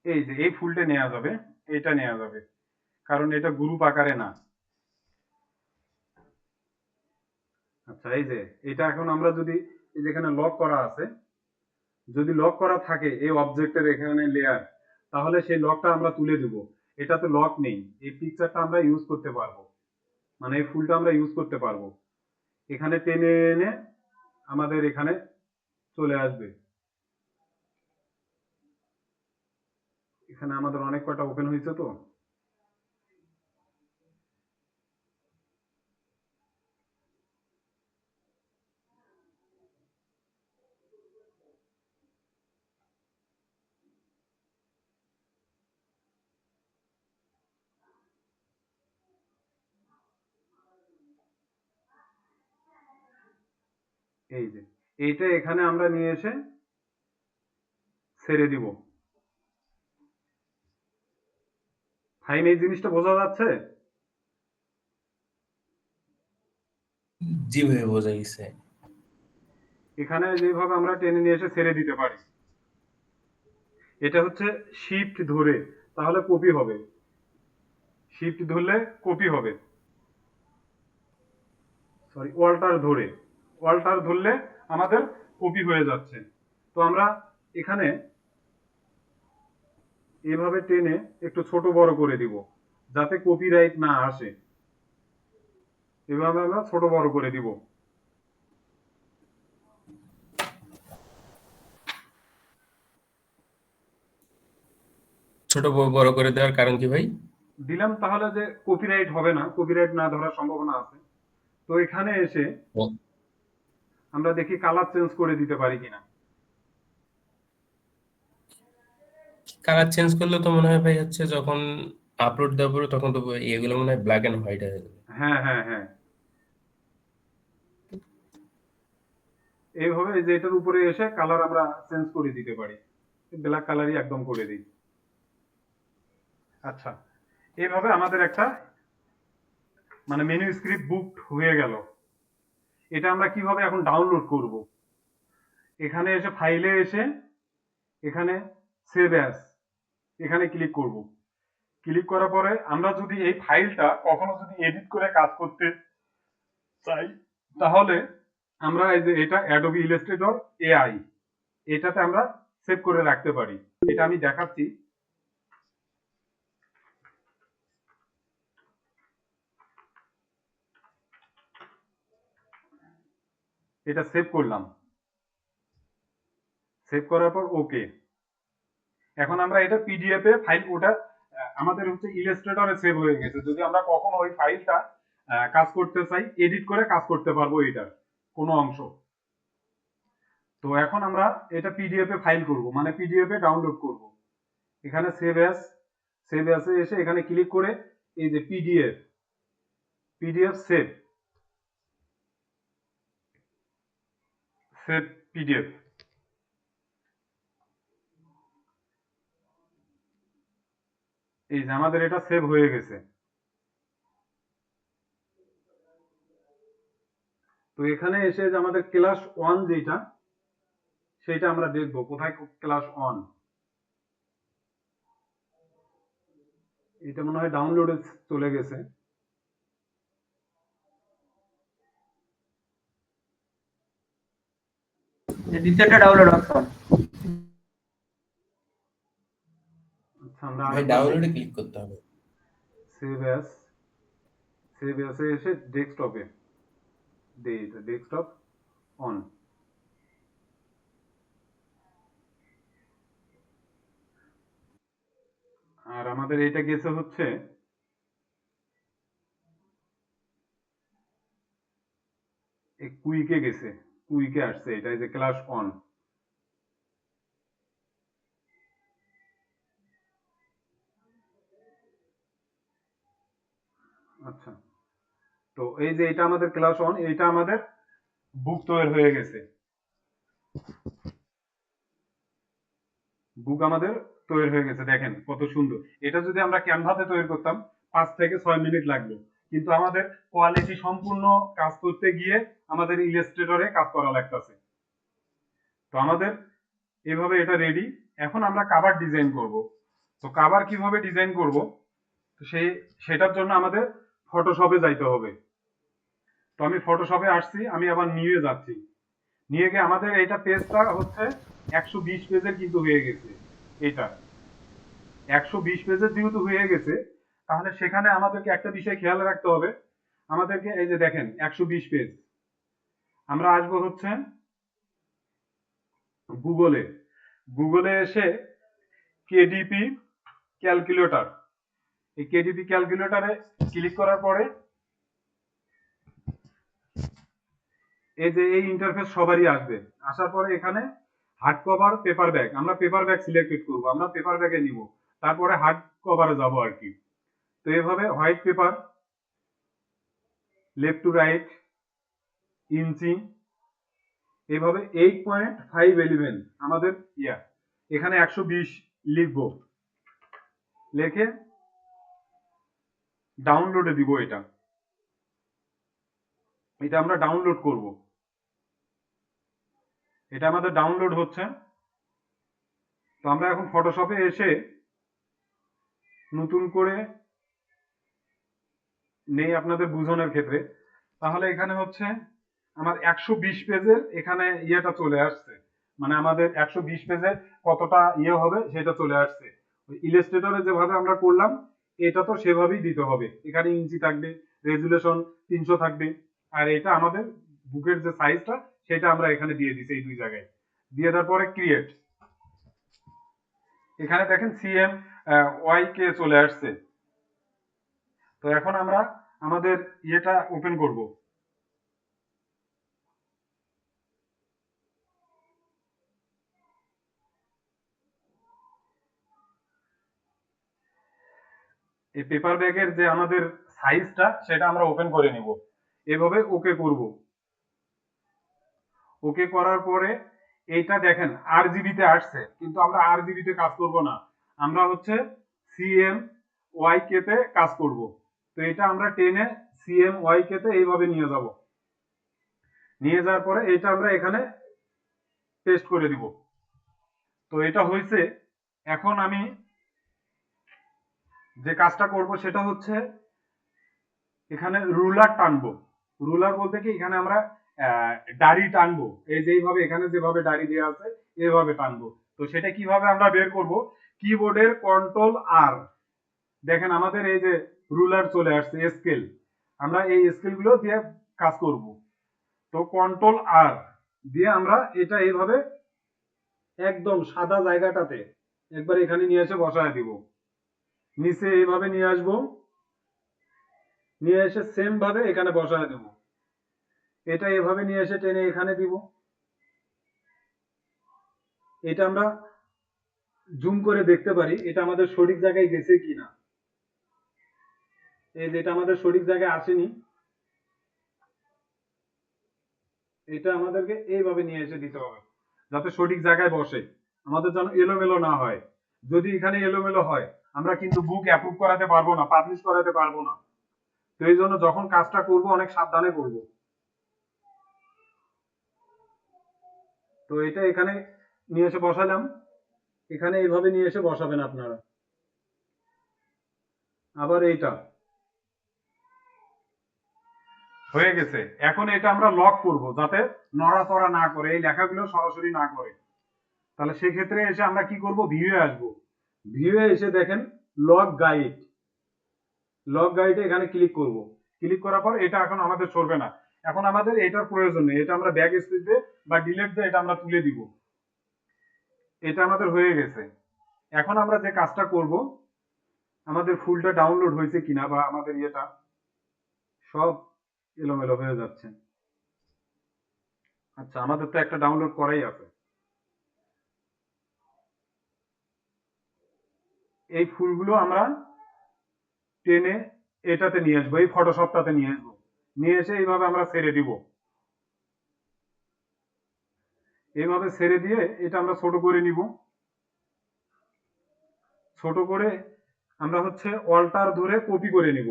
এই যে এই ফুলটা নেওয়া যাবে, এটা নেওয়া যাবে, কারণ এটা গ্রুপ আকারে না। আচ্ছা, এই যে এটা এখন আমরা যদি, এই যেখানে লক করা আছে, যদি লক করা থাকে এই অবজেক্টের এখানে লেয়ার, তাহলে সেই লকটা আমরা তুলে দিব। এটা তো লক নেই, এই পিকচারটা আমরা ইউজ করতে পারবো, মানে এই ফুলটা আমরা ইউজ করতে পারবো। এখানে টেনে এনে আমাদের এখানে চলে আসবে। এখানে আমাদের অনেক কয়টা ওপেন হয়েছে তো। এই যে এইটা এখানে আমরা নিয়ে এসে ছেড়ে দিব। ফাইন, এই জিনিসটা বোঝা যাচ্ছে। জি ভাই, বোঝা গেছে। এখানে যেভাবে আমরা টেনে নিয়ে এসে ছেড়ে দিতে পারি, এটা হচ্ছে শিফট ধরে, তাহলে কপি হবে। শিফট ধরলে কপি হবে, সরি অল্টার ধরে, অল্টার ধরলে আমাদের কপি হয়ে যাচ্ছে। তো আমরা এখানে এভাবে টেনে একটু ছোট বড় করে দিব, যাতে কপিরাইট না আসে। এভাবে আমরা ছোট বড় করে দিব। ছোট বড় করে দেওয়ার কারণ কি ভাই? দিলাম তাহলে যে কপিরাইট হবে না, কপিরাইট না ধরার সম্ভাবনা আছে। তো এখানে এসে আমরা দেখি কালার চেঞ্জ করে দিতে পারি কিনা। কালার চেঞ্জ করলে তো মনে হয় ভাই হচ্ছে যখন আপলোড দেওয়ার পরে তখন তো এগুলো মনে হয় ব্ল্যাক এন্ড হোয়াইট হয়ে যাবে। হ্যাঁ হ্যাঁ হ্যাঁ, এইভাবে এই যে এটার উপরে এসে কালার আমরা চেঞ্জ করে দিতে পারি, ব্ল্যাক কালারই একদম করে দিই। আচ্ছা, এইভাবে আমাদের একটা মানে মেনু স্ক্রিপ্ট বুক হয়ে গেল। এটা আমরা কিভাবে এখন ডাউনলোড করব? এখানে এসে ফাইলে এসে এখানে সেভ অ্যাজ, এখানে ক্লিক করব। ক্লিক করার পরে আমরা যদি এই ফাইলটা কখনো যদি এডিট করে কাজ করতে চাই, তাহলে আমরা এই যে এটা অ্যাডোবি ইলাস্ট্রেটর এআই, এটাতে আমরা সেভ করে রাখতে পারি। এটা আমি দেখাচ্ছি। এটা সেভ করলাম, সেভ করার পর ওকে। এখন আমরা এটা পিডিএফ এ ফাইল, ওটা আমাদের হচ্ছে ইলাস্ট্রেটরে সেভ হয়ে গেছে। যদি আমরা কখনো ওই ফাইলটা কাজ করতে চাই, এডিট করে কাজ করতে পারবো এটার কোনো অংশ। তো এখন আমরা এটা পিডিএফ এ ফাইল করব, মানে পিডিএফ এ ডাউনলোড করব। এখানে সেভ অ্যাজ, সেভ অ্যাজে এসে এখানে ক্লিক করে এই যে PDF, PDF save, save PDF. এই যে আমাদের এটা সেভ হয়ে গেছে। তো এখানে এসে যে আমাদের ক্লাস 1 যেটা, সেটা আমরা দেখব কোথায় ক্লাস 1। এটা মনে হয় ডাউনলোডে চলে গেছে। দ্বিতীয়টা ডাউনলোড অপশন। আচ্ছা, আমরা ভাই ডাউনলোডে ক্লিক করতে হবে। সেভ অ্যাজ, সেভ অ্যাজে এসে ডেস্কটপে দেই, এটা ডেস্কটপ অন। আর আমাদের এটা গেছে হচ্ছে এই কুইকে গেছে, কুইকে আসছে এটা, এই যে ক্লাস অন। আচ্ছা, তো এই যে এটা আমাদের ক্লাস অন, এটা আমাদের বুক তৈরি হয়ে গেছে। বুক আমাদের তৈরি হয়ে গেছে, দেখেন কত সুন্দর। এটা যদি আমরা ক্যানভাতে তৈরি করতাম 5 থেকে 6 মিনিট লাগবে, কিন্তু আমাদের কোয়ালিটি সম্পূর্ণ কাজ করতে গিয়ে আমাদের ইলাস্ট্রেটরে কাজ করা লাগতেছে। তো আমাদের এভাবে এটা রেডি। এখন আমরা কভার ডিজাইন করব। তো কভার কিভাবে ডিজাইন করব, তো সেটার জন্য আমাদের ফটোশপে যাইতে হবে। তো আমি ফটোশপে আসছি, আমি আবার নিয়ে যাচ্ছি। নিয়ে গিয়ে আমাদের এইটা পেজটা হচ্ছে 120 পেজের কিন্তু হয়ে গেছে। এটা 120 পেজের যেহেতু হয়ে গেছে, তাহলে সেখানে আমাদেরকে একটা বিষয় খেয়াল রাখতে হবে। আমাদেরকে এই যে দেখেন 120 পেজ, আমরা আসবো হচ্ছে গুগলে। গুগলে এসে কেডিপি ক্যালকুলেটর, এই কেডিপি ক্যালকুলেটরে ক্লিক করার পরে এই যে এই ইন্টারফেস সবারই আসবে। আসার পরে এখানে হার্ড কভার, পেপার ব্যাগ, আমরা পেপার ব্যাগ সিলেক্টেড করব, আমরা পেপার ব্যাগে নিব। তারপরে হার্ড কভারে যাব আর কি। তো এভাবে white paper, left to right, ইঞ্চি, এভাবে 8.511 আমাদের এখানে 120 লিখব, লিখে ডাউনলোডে দিব। এটা এটা আমরা ডাউনলোড করব। এটা আমাদের ডাউনলোড হচ্ছে। তো আমরা এখন ফটোশপে এসে নতুন করে নেই আপনাদের বোঝানোর ক্ষেত্রে। তাহলে এখানে হচ্ছে আমার 120 পেজের এখানে ইয়েটা চলে আসছে, মানে আমাদের 120 পেজে কতটা ইয়ে হবে সেটা চলে আসছে। ওই ইলাস্ট্রেটরে যেভাবে আমরা করলাম, এটা তো সেভাবেই দিতে হবে। এখানে ইঞ্চি থাকবে, রেজুলেশন 300 থাকবে, আর এটা আমাদের বুকের যে সাইজটা সেটা আমরা এখানে দিয়ে দিছি এই দুই জায়গায়। দিয়ে দেওয়ার পরে ক্রিয়েট, এখানে দেখেন সিএম ওয়াই কে চলে আসছে। তো এখন আমরা আমাদের ইয়েটা ওপেন করব। এই পেপার ব্যাগের যে আমাদের সাইজটা সেটা আমরা ওপেন করে নিব। এভাবে ওকে করব। ওকে করার পরে এইটা দেখেন আরজিবিতে আসছে, কিন্তু আমরা আরজিবিতে কাজ করব না, আমরা হচ্ছে সিএম ওয়াই কে তে কাজ করব। তো এটা আমরা টেনে সিএম ওয়াই কে তে এইভাবে নিয়ে যাব। নিয়ে যাওয়ার পরে এটা আমরা এখানে পেস্ট করে দিব। তো এটা হয়েছে। এখন আমি যে কাজটা করব সেটা হচ্ছে এখানে রুলার টানবো। রুলার বলতে কি, এখানে আমরা দাড়ি টানবো, এই যে এইভাবে এখানে যেভাবে দাড়ি দেওয়া আছে এইভাবে টানবো। তো সেটা কিভাবে আমরা বের করব? কিবোর্ডের কন্ট্রোল আর, দেখেন আমাদের এই যে রুলার চলে আসছে, স্কেল, আমরা এই স্কেল গুলো দিয়ে কাজ করব। তো কন্ট্রোল আর দিয়ে আমরা এটা এইভাবে একদম সাদা জায়গাটাতে একবার এখানে নিয়ে এসে বসায় দিব, নিচে এইভাবে নিয়ে আসবো, নিয়ে এসে সেম ভাবে এখানে বসায় দেব, এটা এভাবে নিয়ে এসে টেনে এখানে দিব। এটা আমরা জুম করে দেখতে পারি এটা আমাদের সঠিক জায়গায় গেছে কিনা। এই যেটা আমাদের সঠিক জায়গায় আসেনি, এটা আমাদেরকে এইভাবে নিয়ে এসে দিতে হবে যাতে সঠিক জায়গায় বসে, আমাদের যেন এলোমেলো না হয়। যদি এখানে এলোমেলো হয় আমরা কিন্তু বুক অ্যাপ্রুভ করাতে পারবো না, পাবলিশ করাতে পারবো না। তো এই জন্য যখন কাজটা করব অনেক সাবধানে করব। তো এটা এখানে নিয়ে এসে বসালাম, এখানে এইভাবে নিয়ে এসে বসাবেন আপনারা। আবার এইটা হয়ে গেছে, এখন এটা আমরা লক করব যাতে নড়াচড়া না করে, এই লেখাগুলো সরাসরি না করে। তাহলে সেক্ষেত্রে এসে আমরা কি করব, ভিউয়ে আসবো, ভিউয়ে এসে দেখেন লক গাইড, লক গাইডে এখানে ক্লিক করব। ক্লিক করার পর এটা এখন আমাদের চলবে না, এখন আমাদের এটার প্রয়োজন নেই, এটা আমরা ব্যাক স্পেস দিয়ে বা ডিলিট দিয়ে এটা আমরা তুলে দিব। এটা আমাদের হয়ে গেছে। এখন আমরা যে কাজটা করব, আমাদের ফুলটা ডাউনলোড হয়েছে কিনা বা আমাদের এটা সব এলোমেলো হয়ে যাচ্ছে। আচ্ছা, আমাদের তো একটা ডাউনলোড করাই আছে। এই ফুলগুলো আমরা টেনে এটাতে নিয়ে আসবো, এই ফটোশপটাতে নিয়ে আসবো, নিয়ে এসে এইভাবে আমরা ছেড়ে দিব। এইভাবে ছেড়ে দিয়ে এটা আমরা ছোট করে নিব, ছোট করে আমরা হচ্ছে অল্টার ধরে কপি করে নিব,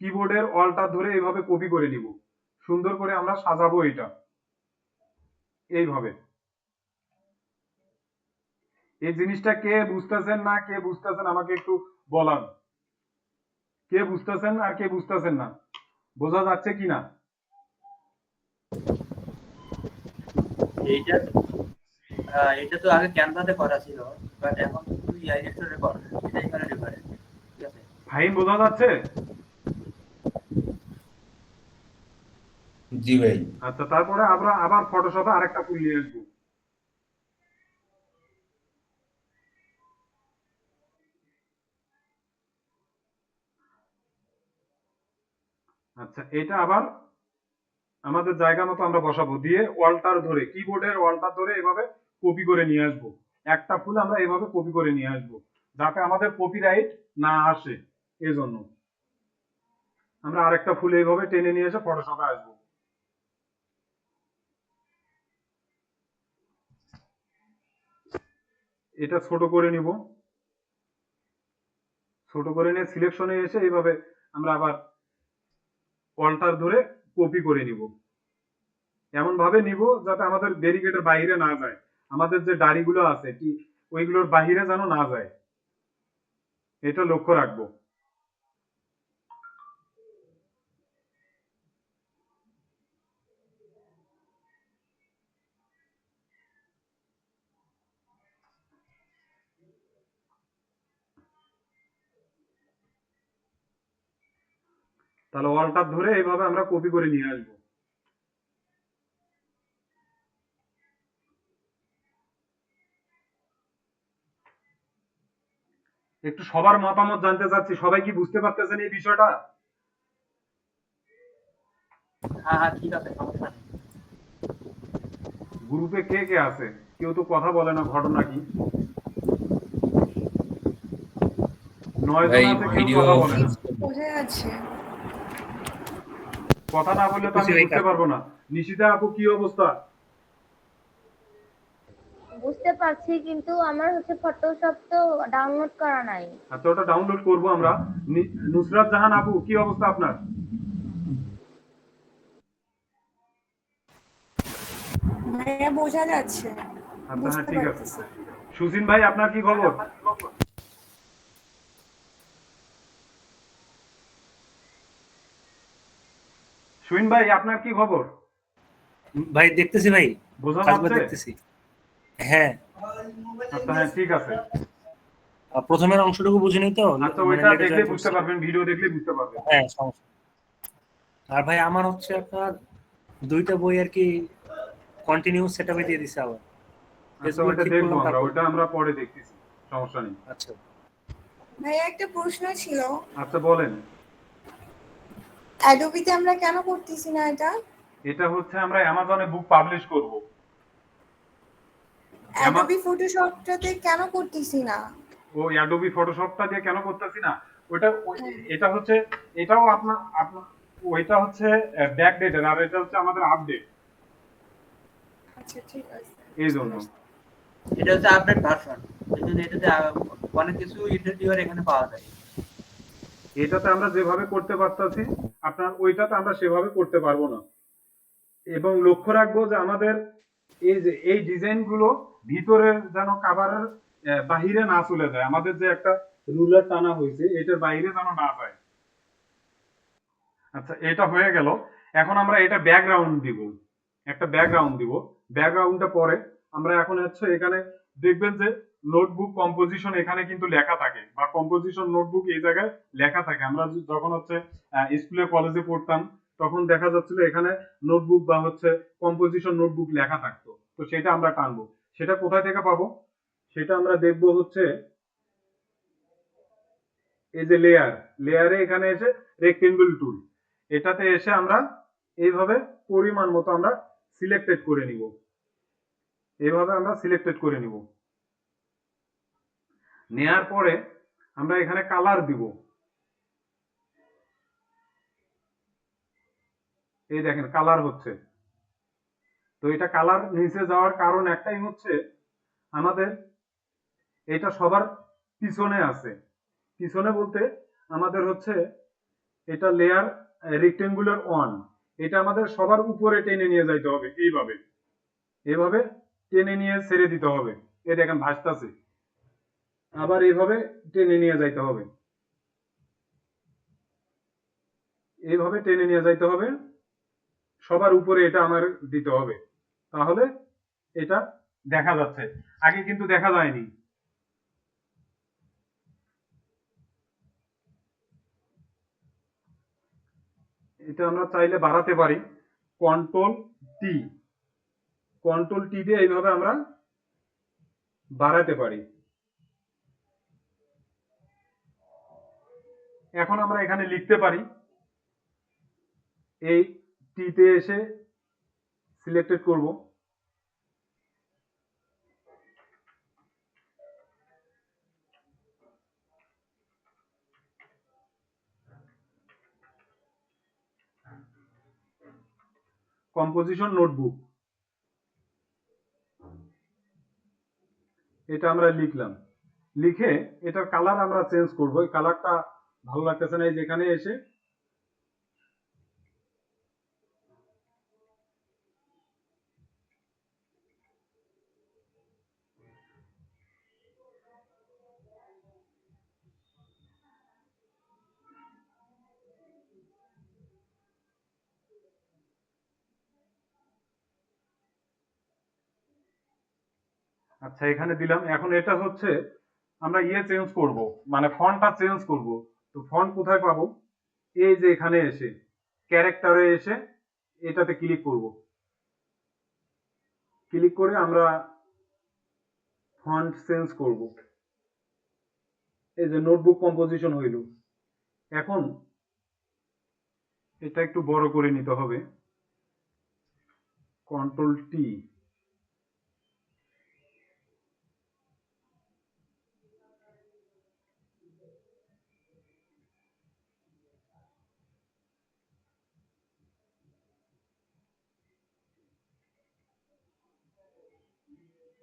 কিবোর্ডের অল্টার ধরে এইভাবে কপি করে নিব, সুন্দর করে আমরা সাজাবো এটা এইভাবে। এই জিনিসটা কে বুঝতেছেন না কে বুঝতেছেন আমাকে একটু বলান, কে বুঝতেছেন আর কে বুঝতেছেন না, বোঝা যাচ্ছে কিনা? এইটা এটা তো আগে ক্যানভাতে করা ছিল, বাট এখন শুধু ইলাস্ট্রেটরে করা, এটাই এখানে ডিফারেন্স। ঠিক আছে, ফাইন, বোঝা যাচ্ছে? জি ভাই। আচ্ছা, তারপরে আমরা আবার ফটোশপে আরেকটা ফুল নিয়ে আসবো। আচ্ছা, এটা আবার আমাদের জায়গা মতো আমরা বসাবো, দিয়ে অল্টার ধরে কিবোর্ডের অল্টার ধরে এভাবে কপি করে নিয়ে আসবো। একটা ফুল আমরা এভাবে কপি করে নিয়ে আসবো যাতে আমাদের কপিরাইট না আসে, এজন্য আমরা আরেকটা ফুল এইভাবে টেনে নিয়ে এসে ফটোশপে আসবো। এটা ছোট করে নিব, ছোট করে নিয়ে সিলেকশনে এসে এইভাবে আমরা আবার অল্টার ধরে কপি করে নিব, এমন ভাবে নিব যাতে আমাদের ব্যারিকেডের বাইরে না যায়, আমাদের যে দাড়িগুলো আছে ওইগুলোর বাইরে যেন না যায়, এটা লক্ষ্য রাখবো। তাহলে অল্টার ধরে এইভাবে আমরা কপি করে নিয়ে আসবো। একটু সবার মতামত জানতে চাচ্ছি, সবাই কি বুঝতে পারতেছেন এই বিষয়টা? হ্যাঁ হ্যাঁ ঠিক আছে, সমস্যা নেই। গ্রুপে কে কে আছে? কেউ তো কথা বলে না, ঘটনা কি? 9 ভাই জন আছে, কেউ ভিডিও কথা বলে না। বোঝা যাচ্ছে। কথা না বললে তো আমি বুঝছি ভাই, বুঝতে পারবো না। নিশিতা আপু, কি অবস্থা? বুঝতে পারছি, কিন্তু আমার হচ্ছে ফটোশপ তো ডাউনলোড করা নাই। আচ্ছা, ওটা ডাউনলোড করবো আমরা। নুসরাত জাহান আপু, কি অবস্থা আপনার? ভাইয়া বোঝা যাচ্ছে, আচ্ছা, হ্যাঁ, বুঝতে ঠিক আছে। পারতেছি। সুজিন ভাই, আপনার কি খবর? সুইন ভাই, আপনার কি খবর? ভাই দেখতেছি ভাই, বোঝা কাজগুলো যাচ্ছে? দেখতেছি। হ্যাঁ, আচ্ছা হ্যাঁ ঠিক আছে। প্রথমের অংশটুকু বুঝিনি তো, আচ্ছা মানে ওইটা লেটে দেখলে জয়েন বুঝতে করছি। পারবেন, ভিডিও দেখলে বুঝতে পারবেন। হ্যাঁ, সমস্যা। আর ভাই আমার হচ্ছে আপনার 2টা বই আর কি কন্টিনিউ সেটআপে দিয়ে দিছে আবার। আচ্ছা পেজগুলো ওইটা ঠিক দেখবো করলাম আমরা, তারপর। ওইটা আমরা পরে দেখতেছি, সমস্যা নেই। আচ্ছা। ভাইয়া একটা প্রশ্ন ছিল, আচ্ছা বলেন। অ্যাডোবিতে আমরা কেন করতেছি না এটা? এটা হচ্ছে আমরা অ্যামাজনে বুক পাবলিশ করব। অ্যাডোবি ফটোশপটাতে কেন করতেছি না? ও অ্যাডোবি ফটোশপটা দিয়ে কেন করতেছি না, ওইটা হ্যাঁ, এটা হচ্ছে, এটাও আপনার আপনার ওইটা হচ্ছে ব্যাকডেটেড, আর এটা হচ্ছে আমাদের আপডেট, আচ্ছা ঠিক আছে, এই বুঝতে জন্য। পারছি। এটা হচ্ছে আপডেট ভার্সন, এই জন্য এটাতে অনেক কিছু ইন্টারভিউয়ার এখানে পাওয়া যায়। এটাতে আমরা যেভাবে করতে পারতাছি, আপনার ওইটাতে আমরা সেভাবে করতে পারবো না। এবং লক্ষ্য রাখবো যে আমাদের এই যে এই ডিজাইন গুলো ভিতরের যেন কাভারের বাহিরে না চলে যায়, আমাদের যে একটা রুলার টানা হয়েছে এটার বাইরে যেন না যায়। আচ্ছা এটা হয়ে গেল। এখন আমরা এটা ব্যাকগ্রাউন্ড দিব, একটা ব্যাকগ্রাউন্ড দিব। ব্যাকগ্রাউন্ডটা পরে আমরা এখন হচ্ছে এখানে দেখবেন যে নোটবুক কম্পোজিশন এখানে কিন্তু লেখা থাকে, বা কম্পোজিশন নোটবুক এই জায়গায় লেখা থাকে। আমরা যখন হচ্ছে স্কুলে কলেজে পড়তাম তখন দেখা যাচ্ছিল এখানে নোটবুক বা হচ্ছে কম্পোজিশন নোটবুক লেখা থাকতো। তো সেটা আমরা টানবো। সেটা কোথায় থেকে পাবো? সেটা আমরা দেখবো হচ্ছে এই যে লেয়ারে এখানে এসে রেক্টেঙ্গল টুল, এটাতে এসে আমরা এইভাবে পরিমাণ মতো আমরা সিলেক্টেড করে নিব, এইভাবে আমরা সিলেক্টেড করে নিব। নেয়ার পরে আমরা এখানে কালার দিব। এই দেখেন কালার হচ্ছে। তো এটা কালার নিচে যাওয়ার কারণ একটাই হচ্ছে, আমাদের এটা সবার পিছনে আছে। পিছনে বলতে আমাদের হচ্ছে এটা লেয়ার রেক্টেঙ্গুলার ওয়ান, এটা আমাদের সবার উপরে টেনে নিয়ে যাইতে হবে, এইভাবে এভাবে টেনে নিয়ে ছেড়ে দিতে হবে। এই দেখেন ভাসতাছে, আবার এইভাবে টেনে নিয়ে যাইতে হবে, এইভাবে টেনে নিয়ে যাইতে হবে, সবার উপরে এটা আমার দিতে হবে, তাহলে এটা দেখা যাচ্ছে। আগে কিন্তু দেখা যায়নি। এটা আমরা চাইলে বাড়াতে পারি, কন্ট্রোল টি, কন্ট্রোল টি দিয়ে এইভাবে আমরা বাড়াতে পারি। এখন আমরা এখানে লিখতে পারি, এই টিতে এসে সিলেক্টেড করব, কম্পোজিশন নোটবুক, এটা আমরা লিখলাম। লিখে এটার কালার আমরা চেঞ্জ করব, এই কালারটা ভালো লাগতেছে না, এই যেখানে এসে আচ্ছা এখানে দিলাম। এখন এটা হচ্ছে আমরা চেঞ্জ করব, মানে ফন্টটা চেঞ্জ করব। তো ফন্ট কোথায় পাবো? এই যে এখানে এসে ক্যারেক্টারে এসে এটাতে ক্লিক করব, ক্লিক করে আমরা ফন্ট চেঞ্জ করব। এই যে নোটবুক কম্পোজিশন হইল। এখন এটা একটু বড় করে নিতে হবে, কন্ট্রোল টি।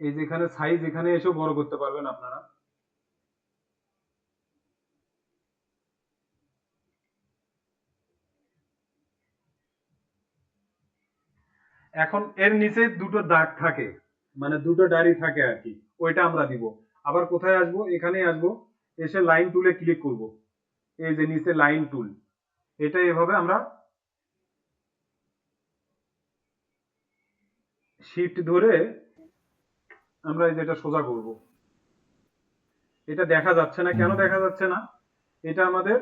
এই যেখানে সাইজ এখানে এসে বড় করতে পারবেন আপনারা। এখন এর নিচে দুটো দাগ থাকে, মানে দুটো ডায়রি থাকে আর কি, ওইটা আমরা দিব। আবার কোথায় আসবো? এখানে আসবো, এসে লাইন টুলে ক্লিক করব। এই যে নিচে লাইন টুল, এটা এভাবে আমরা শিফট ধরে আমরা এই যেটা সোজা করব। এটা দেখা যাচ্ছে না, কেন দেখা যাচ্ছে না? এটা আমাদের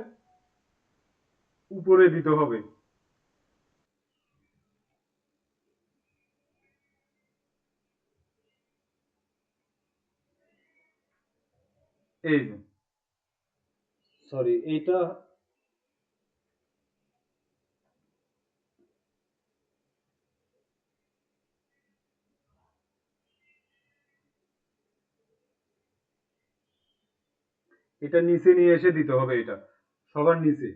উপরে দিতে হবে। এই যে, সরি, এইটা এটা নিচে নিয়ে এসে দিতে হবে, এটা সবার নিচে।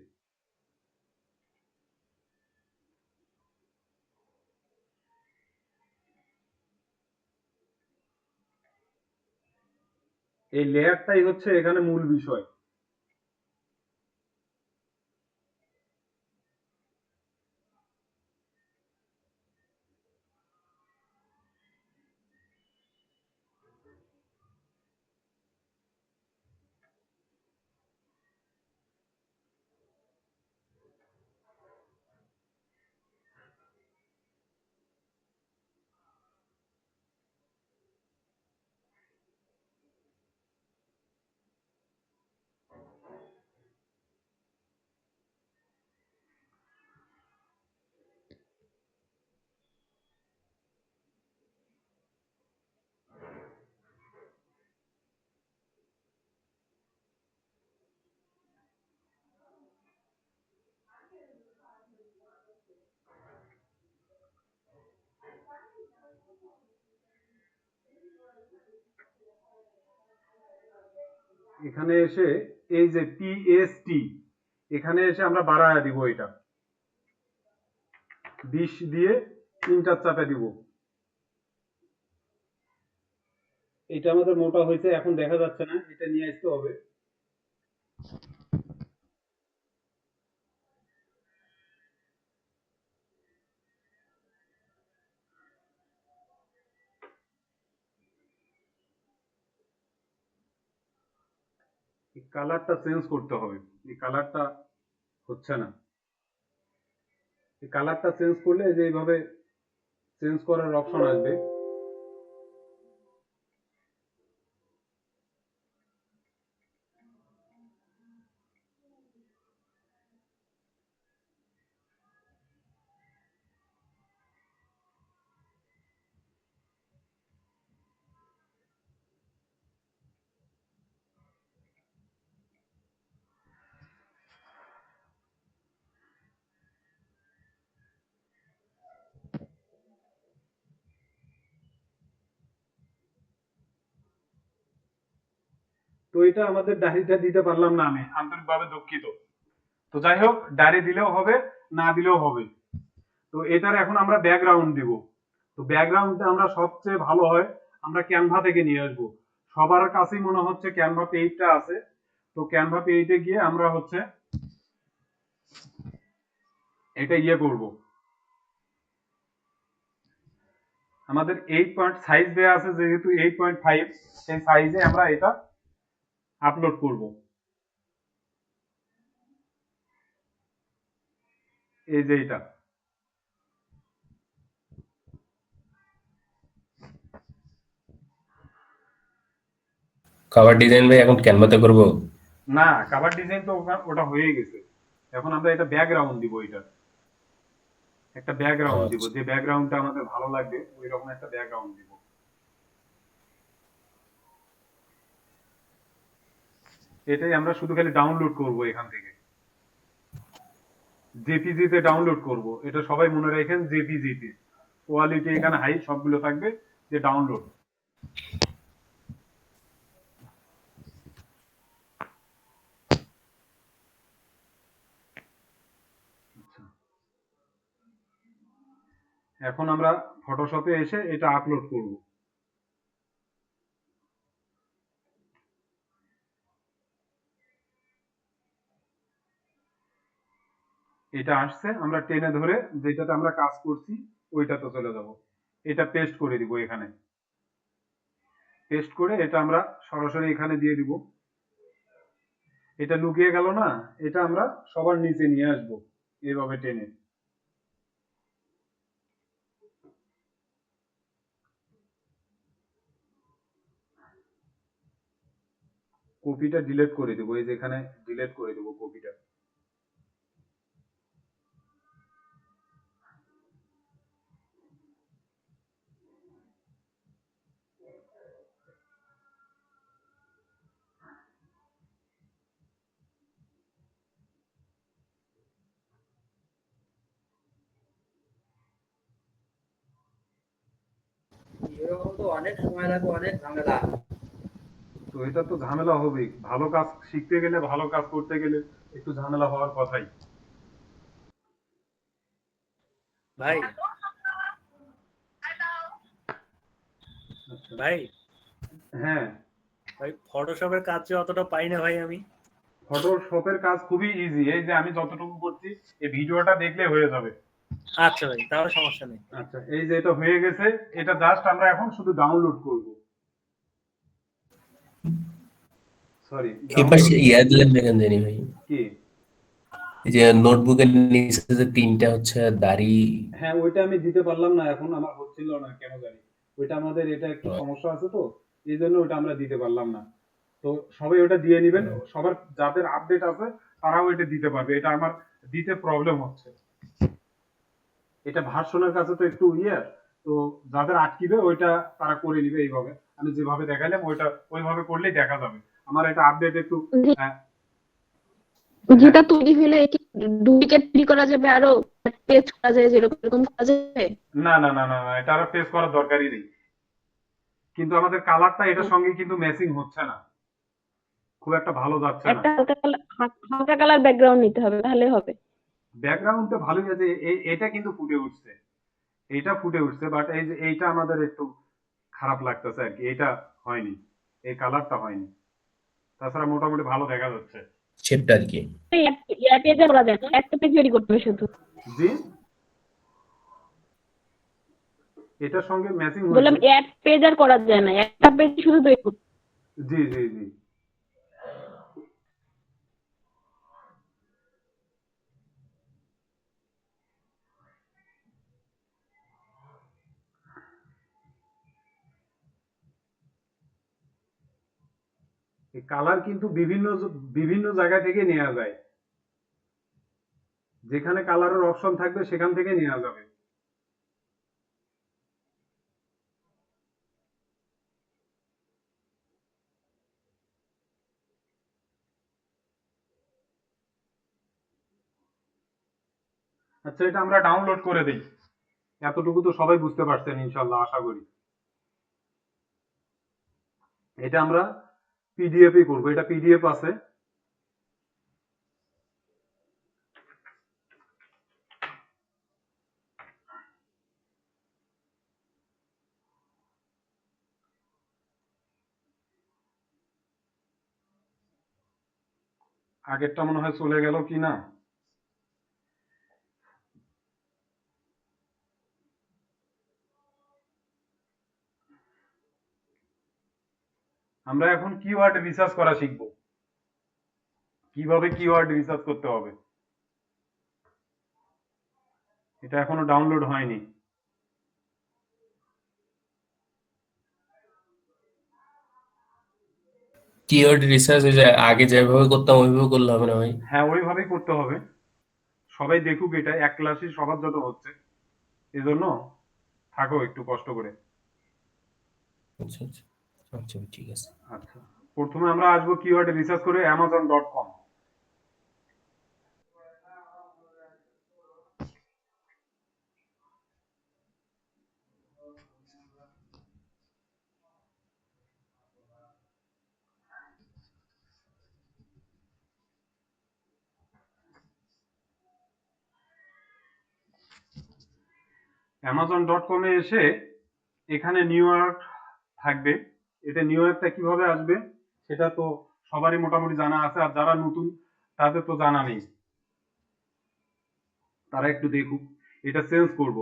এই লেয়ারটাই হচ্ছে এখানে মূল বিষয়। এখানে এসে এই যে পিএসটি, এখানে এসে আমরা বাড়ায়া দিব, এটা 20 দিয়ে 3টা চাপে দিব। এটা আমাদের মোটা হয়েছে, এখন দেখা যাচ্ছে না, এটা নিয়ে আসতে হবে। এই কালারটা চেঞ্জ করতে হবে, এই কালারটা হচ্ছে না। এই কালারটা চেঞ্জ করলে যে এইভাবে চেঞ্জ করার অপশন আসবে। তো এটা আমাদের ডায়েরিটা দিতে পারলাম না, আমি আন্তরিকভাবে দুঃখিত। তো যাই হোক, ডায়েরি দিলেও হবে, না দিলেও হবে। তো এটার এখন আমরা ব্যাকগ্রাউন্ড দিব। তো ব্যাকগ্রাউন্ডটা আমরা সবচেয়ে ভালো হয় আমরা ক্যানভা থেকে নিয়ে আসবো। সবার কাছেই মনে হচ্ছে ক্যানভা পেজটা আছে। তো ক্যানভা পেজে গিয়ে আমরা হচ্ছে এটা ইয়ে করব। আমাদের 8 পয়েন্ট সাইজ দেয়া আছে, যেহেতু 8.5, সেই সাইজে আমরা এটা আপলোড করব। এই যে এটা, কভার ডিজাইন ভাই এখন ক্যানভাতে করব? না, কভার ডিজাইন তো ওটা হয়ে গেছে। এখন আমরা এটা ব্যাকগ্রাউন্ড দিব, এটা একটা ব্যাকগ্রাউন্ড দিব, আচ্ছা। যে ব্যাকগ্রাউন্ডটা আমাদের ভালো লাগবে ওই রকম একটা ব্যাকগ্রাউন্ড দিব। এটাই আমরা শুধু খালি ডাউনলোড করব, এখান থেকে জেপিজি তে ডাউনলোড করব। এটা সবাই মনে রাখেন, জেপিজি তে কোয়ালিটি এখানে হাই সবগুলো থাকবে, যে ডাউনলোড। এখন আমরা ফটোশপে এসে এটা আপলোড করব। এটা আসছে, আমরা টেনে ধরে যেটাতে আমরা কাজ করছি ওইটাতে চলে যাব। এটা পেস্ট করে দিব এখানে। পেস্ট করে এটা আমরা সরাসরি এখানে দিয়ে দিব। এটা লুকিয়ে গেল না, এটা আমরা সবার নিচে নিয়ে আসব এভাবে টেনে। কপিটা ডিলিট করে দেবো, এই যে এখানে ডিলিট করে দেবো কপিটা। এরকম তো অনেক সময় লাগবে, অনেক ঝামেলা। তো এটা তো ঝামেলা হবেই, ভালো কাজ শিখতে গেলে, ভালো কাজ করতে গেলে একটু ঝামেলা হওয়ার কথাই। ভাই আচ্ছা, ভাই হ্যাঁ, ভাই ফটোশপের কাজ যে অতটা পাই না ভাই আমি। ফটোশপের কাজ খুবই ইজি, এই যে আমি যতটুকু করছি এই ভিডিওটা দেখলে হয়ে যাবে। আচ্ছা ভাই, তাহলে সমস্যা নেই। আচ্ছা, এই যে এটা হয়ে গেছে, এটা জাস্ট আমরা এখন শুধু ডাউনলোড করব। সরি, এই পাশে ইয়া দিলেন না কেন জানি ভাই, কি? এই যে নোটবুকের নিচে যে তিনটা হচ্ছে দাড়ি। হ্যাঁ, ওইটা আমি দিতে পারলাম না, এখন আমার হচ্ছিল না কেন জানি। ওইটা আমাদের এটা একটু সমস্যা আছে, তো এই জন্য ওইটা আমরা দিতে পারলাম না। তো সবাই ওটা দিয়ে নেবেন, সবার যাদের আপডেট আছে তারাও এটা দিতে পারবে। এটা আমার দিতে প্রবলেম হচ্ছে, এটা ভার্সনের কাছে তো একটু তো যাদের আটকিবে ওইটা তারা করে নিবে। এইভাবে আমি যেভাবে দেখাইলাম ওইটা ওইভাবে করলেই দেখা যাবে। আমার এটা আপডেট একটু আহ, যেটা তৈরি হলে কি ডুপ্লিকেট তৈরি করা যাবে, আরো পেজ করা যায়, যেরকম এরকম করা যাবে? না না না না না, এটা আর ফেস করার দরকারই নেই, কিন্তু আমাদের কালারটা এটার সঙ্গে কিন্তু ম্যাচিং হচ্ছে না, খুব একটা ভালো যাচ্ছে না। একটা হালকা কালার ব্যাকগ্রাউন্ড নিতে হবে, তাহলে হবে। ব্যাকগ্রাউন্ডটা ভালোই আছে, এটা কিন্তু ফুটে উঠছে, এটা ফুটে উঠছে, বাট এই যে এইটা আমাদের একটু খারাপ লাগতেছে আর কি, এটা হয়নি, এই কালারটা হয়নি। তাছাড়া মোটামুটি ভালো দেখা যাচ্ছে। শেপটা আর কি। পেজে করা যায় না, একটা পেজ তৈরি করতে হবে শুধু। জি, এটার সঙ্গে ম্যাচিং বললাম হয়েছে। এক পেজ আর করা যায় না, একটা পেজ শুধু তৈরি করতে জি জি জি, এই কালার কিন্তু বিভিন্ন বিভিন্ন জায়গা থেকে নেওয়া যায়, যেখানে কালারের অপশন থাকবে সেখান থেকে নেওয়া যাবে। আচ্ছা, এটা আমরা ডাউনলোড করে দেই, এতটুকু তো সবাই বুঝতে পারছেন ইনশাল্লাহ, আশা করি। এটা আমরা পিডিএফ এ করবো, এটা পিডিএফ আছে। আগেরটা মনে হয় চলে গেল কি না। আমরা এখন কিওয়ার্ড রিসার্চ করা শিখবো, কিভাবে কিওয়ার্ড রিসার্চ করতে হবে। এটা এখনো ডাউনলোড হয়নি। কিওয়ার্ড রিসার্চ যে আগে যেভাবে করতাম ওইভাবে করলে হবে না ভাই? হ্যাঁ, ওইভাবেই করতে হবে, সবাই দেখুক, এটা এক ক্লাসে সবার যত হচ্ছে, এজন্য থাকো একটু কষ্ট করে। আচ্ছা আচ্ছা আচ্ছা, ঠিক আছে। আচ্ছা, প্রথমে আমরা আসবো কিওয়ার্ড রিসার্চ করে amazon.com। amazon.com এ এসে এখানে নিউ ইয়র্ক থাকবে। এটা নিউ ইয়র্কটা কিভাবে আসবে সেটা তো সবারই মোটামুটি জানা আছে, আর যারা নতুন তাদের তো জানা নেই, তারা একটু দেখুক। এটা চেঞ্জ করব,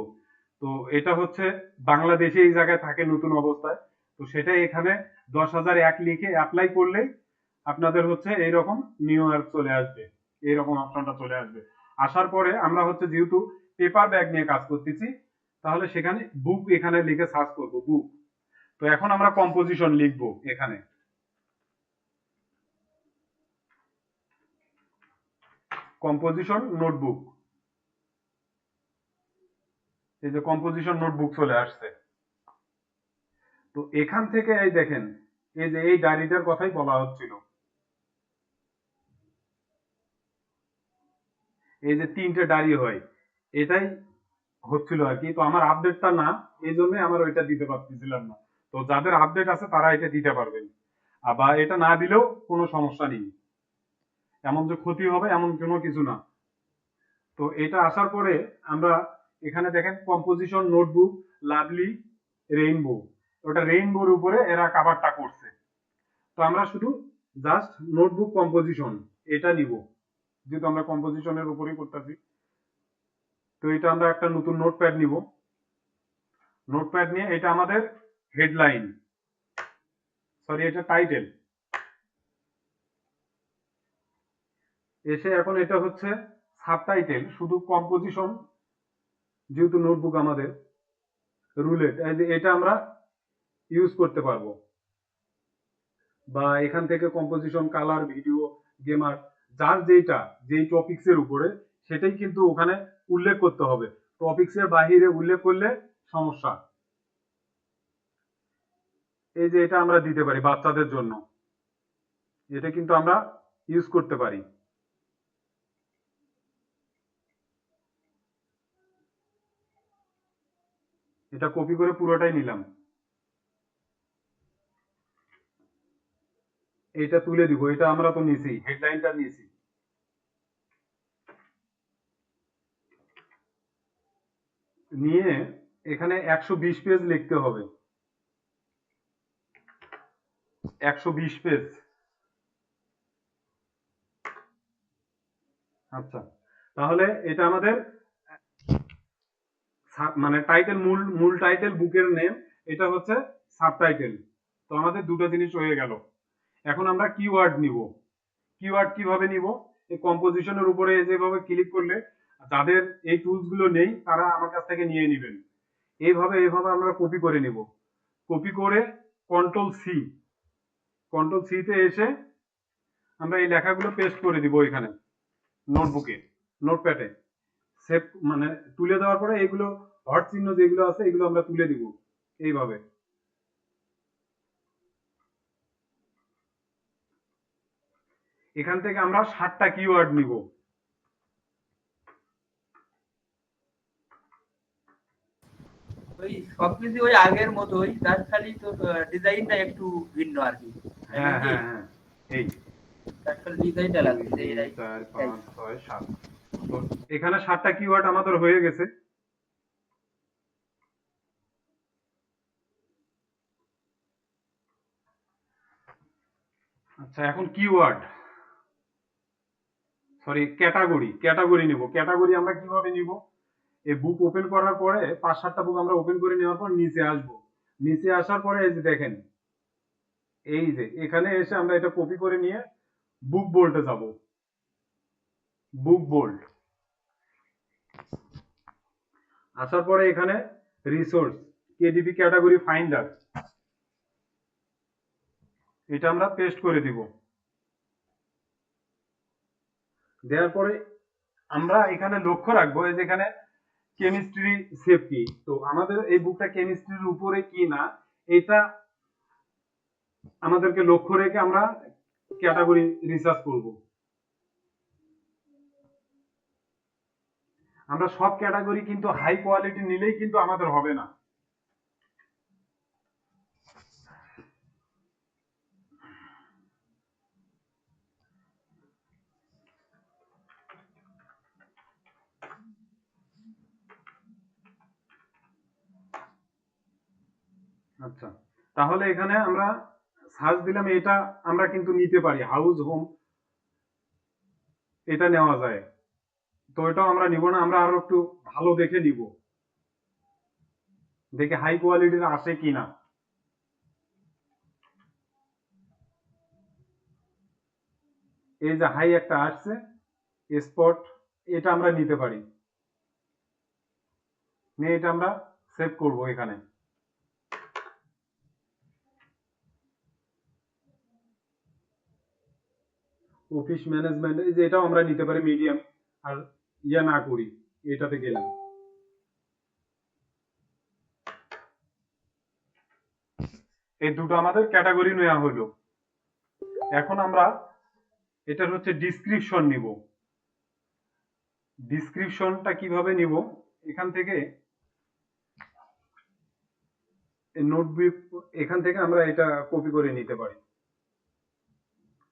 তো এটা হচ্ছে বাংলাদেশে এই জায়গায় থাকে নতুন অবস্থায়, তো সেটা এখানে 10,001 লিখে অ্যাপ্লাই করলেই আপনাদের হচ্ছে এইরকম নিউ ইয়র্ক চলে আসবে, এইরকম অপশনটা চলে আসবে। আসার পরে আমরা হচ্ছে যেহেতু পেপার ব্যাগ নিয়ে কাজ করতেছি, তাহলে সেখানে বুক এখানে লিখে সার্চ করব, বুক। তো এখন আমরা কম্পোজিশন লিখবো এখানে। কম্পোজিশন নোটবুক, এই যে কম্পোজিশন নোটবুক চলে আসছে। তো এখান থেকে এই দেখেন, এই যে এই ডায়েরিটার কথাই বলা হচ্ছিল, এই যে 3টে ডায়েরি হয়, এটাই হচ্ছিল আর কি। তো আমার আপডেটটা না, এই জন্য আমার ওইটা দিতে পারতেছিলাম না। তো যাদের আপডেট আছে তারা এটা দিতে পারবেন, আবার এটা না দিলেও কোনো সমস্যা নেই, এমন যে ক্ষতি হবে এমন কোনো কিছু না। তো এটা আসার পরে আমরা এখানে দেখেন কম্পোজিশন নোটবুক লাভলি রেইনবো, ওটা রেইনবোর উপরে এরা কাভারটা করছে। তো আমরা শুধু জাস্ট নোটবুক কম্পোজিশন এটা নিব, যেহেতু আমরা কম্পোজিশনের উপরেই করতেছি। তো এটা আমরা একটা নতুন নোটপ্যাড নিব, নোটপ্যাড নিয়ে এটা আমাদের হেডলাইন, সরি এটা টাইটেল, এসে এখন এটা হচ্ছে সাবটাইটেল, শুধু কম্পোজিশন যেহেতু নোটবুক আমাদের রুলেট, এটা আমরা ইউজ করতে পারবো, বা এখান থেকে কম্পোজিশন, কালার, ভিডিও, গেমার, যার যেই টপিক্সের উপরে সেটাই কিন্তু ওখানে উল্লেখ করতে হবে। টপিক্সের বাহিরে উল্লেখ করলে সমস্যা। এই যে এটা আমরা দিতে পারি বাচ্চাদের জন্য, এটা কিন্তু আমরা ইউজ করতে পারি। এটা কপি করে পুরোটাই নিলাম, এটা তুলে দিব, এটা আমরা তো নিছি, হেডলাইনটা নিয়েছি। নিয়ে এখানে 120 পেজ লিখতে হবে, 120 পেজ। আচ্ছা, তাহলে এটা আমাদের মানে টাইটেল, মূল টাইটেল, বুকের নেম, এটা হচ্ছে সাবটাইটেল। তো আমাদের দুটো জিনিস হয়ে গেল। এখন আমরা কিওয়ার্ড নিব। কিওয়ার্ড কিভাবে নিব? এই কম্পোজিশনের উপরে যেভাবে ক্লিক করলে, যাদের এই টুলস গুলো নেই তারা আমার কাছ থেকে নিয়ে নেবেন। এইভাবে আমরা কপি করে নিব। কপি করে কন্ট্রোল সি তে এসে আমরা এই লেখাগুলো পেস্ট করে দিব এখানে নোটবুকে, নোটপ্যাডে সেভ, মানে তুলে দেওয়ার পরে এগুলো হট চিহ্ন যেগুলো আছে এগুলো আমরা তুলে দিব এইভাবে। এখান থেকে আমরা 7টা কিওয়ার্ড নিব। ওই সবকিছু ওই আগের মতোই, তার খালি তো ডিজাইনটা একটু ভিন্ন আর কি। হ্যাঁ হ্যাঁ হ্যাঁ, এই তার খালি ডিজাইনটা লাগবে, এটাই। 4 5 6 7। তো এখানে 7টা কিওয়ার্ড আমাদের হয়ে গেছে। আচ্ছা, এখন কিওয়ার্ড, সরি ক্যাটাগরি নিব। ক্যাটাগরি আমরা কিভাবে নিব? এই বুক ওপেন করার পরে 5-7টা বুক আমরা ওপেন করে নেওয়ার পর নিচে আসব। নিচে আসার পরে এই যে দেখেন, এই যে এখানে এসে আমরা এটা কপি করে নিয়ে বুক বোল্টে যাব। বুক বোল্ট আসার পরে এখানে রিসোর্স, কেডিবি ক্যাটাগরি ফাইন্ডার, এটা আমরা পেস্ট করে দিব। দেওয়ার পরে আমরা এখানে লক্ষ্য রাখবো এই যেখানে কেমিস্ট্রি সেফটি, তো আমাদের এই বুকটা কেমিস্ট্রির উপরে কি না এটা আমাদেরকে লক্ষ্য রেখে আমরা ক্যাটাগরি রিসার্চ করব। আমরা সব ক্যাটাগরি কিন্তু হাই কোয়ালিটি নিলেই কিন্তু আমাদের হবে না। আচ্ছা, তাহলে এখানে আমরা সার্চ দিলাম, এটা আমরা কিন্তু নিতে পারি, হাউস হোম এটা নেওয়া যায়। তো এটাও আমরা নিব না, আমরা আরো একটু ভালো দেখে নিব, দেখে হাই কোয়ালিটির আসে কিনা। এই যে হাই একটা আসছে স্পট, এটা আমরা নিতে পারি, নিয়ে এটা আমরা সেভ করব এখানে। অফিস ম্যানেজমেন্ট, এই যে এটাও আমরা নিতে পারি মিডিয়াম, আর ইয়া না করি এটাতে গেলাম। এই দুটো আমাদের ক্যাটাগরি নেওয়া হলো। এখন আমরা এটার হচ্ছে ডিসক্রিপশন নিব। ডিসক্রিপশনটা কিভাবে নিব, এখান থেকে নোটবুক, এখান থেকে আমরা এটা কপি করে নিতে পারি।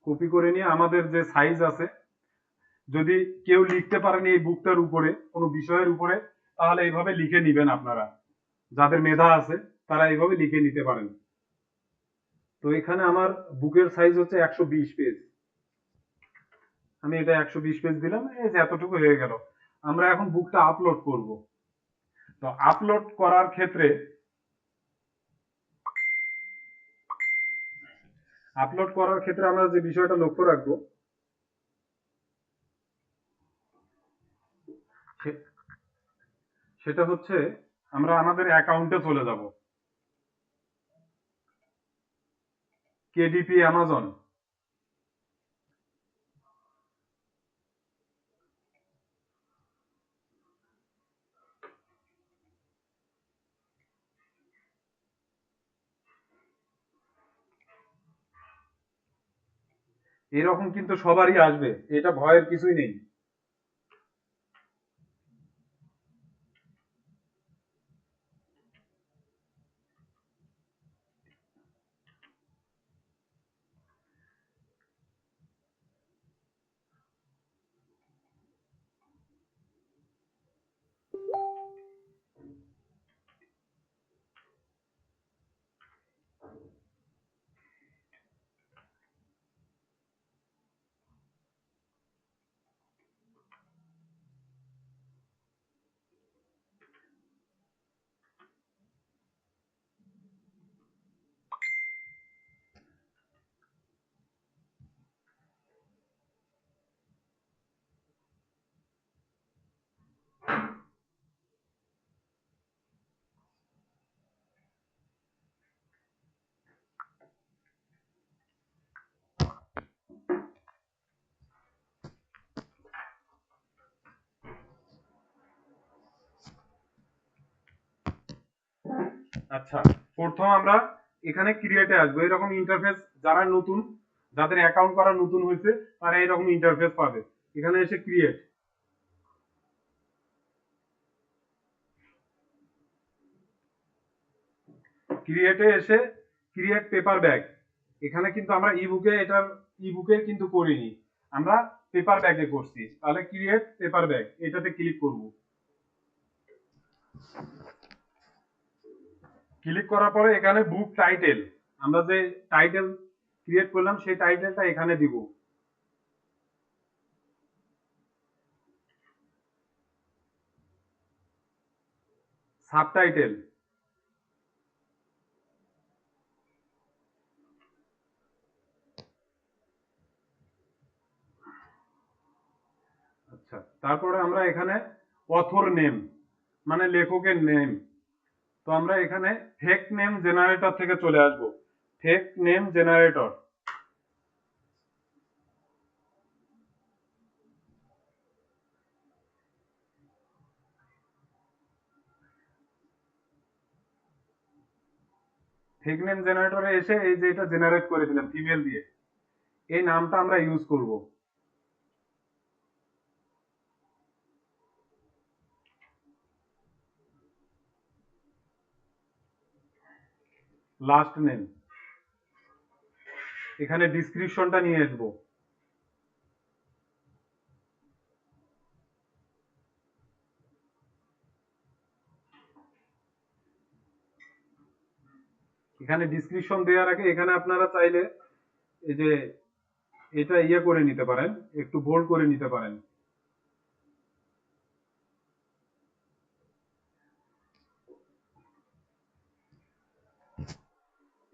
কপি করে নিয়ে আমাদের যে সাইজ আছে, যদি কেউ লিখতে পারেন এই বুকটার উপরে কোনো বিষয়ের উপরে, তাহলে এইভাবে লিখে নিবেন আপনারা, যাদের মেধা আছে তারা এইভাবে লিখে নিতে পারেন। তো এখানে আমার বুকের সাইজ হচ্ছে 120 পেজ, আমি এটা 120 পেজ দিলাম, এই যে এতটুকু হয়ে গেল। আমরা এখন বুকটা আপলোড করব। তো আপলোড করার ক্ষেত্রে আমরা যে বিষয়টা লক্ষ্য রাখবো, সেটা হচ্ছে আমরা আমাদের অ্যাকাউন্টে চলে যাব। কেডিপি অ্যামাজন, এরকম কিন্তু সবারই আসবে, এটা ভয়ের কিছুই নেই। আচ্ছা, প্রথম আমরা এখানে ক্রিয়েটে আসবো। এরকম ইন্টারফেস, যারা নতুন, যাদের অ্যাকাউন্ট করা নতুন হয়েছে, তারা এরকম ইন্টারফেস পাবে। এখানে এসে ক্রিয়েট, ক্রিয়েটে এসে ক্রিয়েট পেপার ব্যাগ, এখানে কিন্তু আমরা ইবুকে কিন্তু করিনি, আমরা পেপার ব্যাগে করছি। তাহলে ক্রিয়েট পেপার ব্যাগ এটাতে ক্লিক করব। ক্লিক করার পরে এখানে বুক টাইটেল, আমরা যে টাইটেল ক্রিয়েট করলাম সেই টাইটেলটা এখানে দিব। সাবটাইটেল, আচ্ছা, তারপরে আমরা এখানে অথর নেম, মানে লেখকের নেম। তো আমরা এখানে ফেক নেম জেনারেটর থেকে চলে আসব। Fake name generator, fake name জেনারেটরে এসে এই যে এটা জেনারেট করে দিলাম ফিমেল দিয়ে, এই নামটা আমরা ইউজ করব। লাস্ট নেম, এখানে ডিসক্রিপশনটা নিয়ে আসবো। এখানে ডিসক্রিপশন দেওয়ার আগে এখানে আপনারা চাইলে এই যে এটা ইয়ে করে নিতে পারেন, একটু বোল্ড করে নিতে পারেন।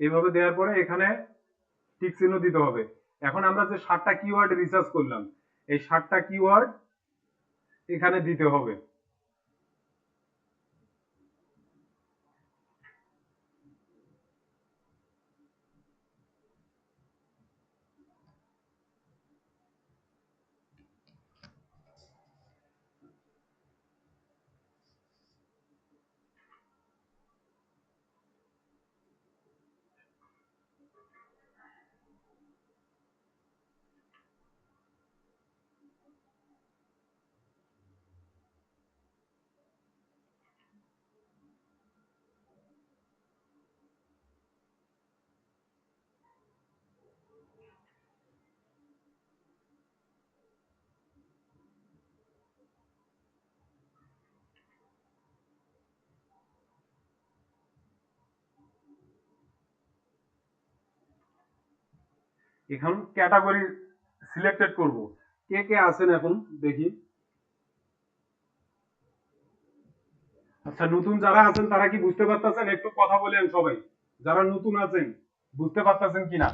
এইভাবে দেওয়ার পরে এখানে টিক চিহ্ন দিতে হবে। এখন আমরা যে 7টা কিওয়ার্ড রিসার্চ করলাম, এই 7টা কিওয়ার্ড এখানে দিতে হবে। এখন ক্যাটাগরি সিলেক্টেড করব। কে কে আছেন এখন দেখি। আচ্ছা, নতুন যারা আছেন তারা কি বুঝতে পারতেছেন? একটু কথা বলেন সবাই, যারা নতুন আছেন বুঝতে পারতেছেন কিনা।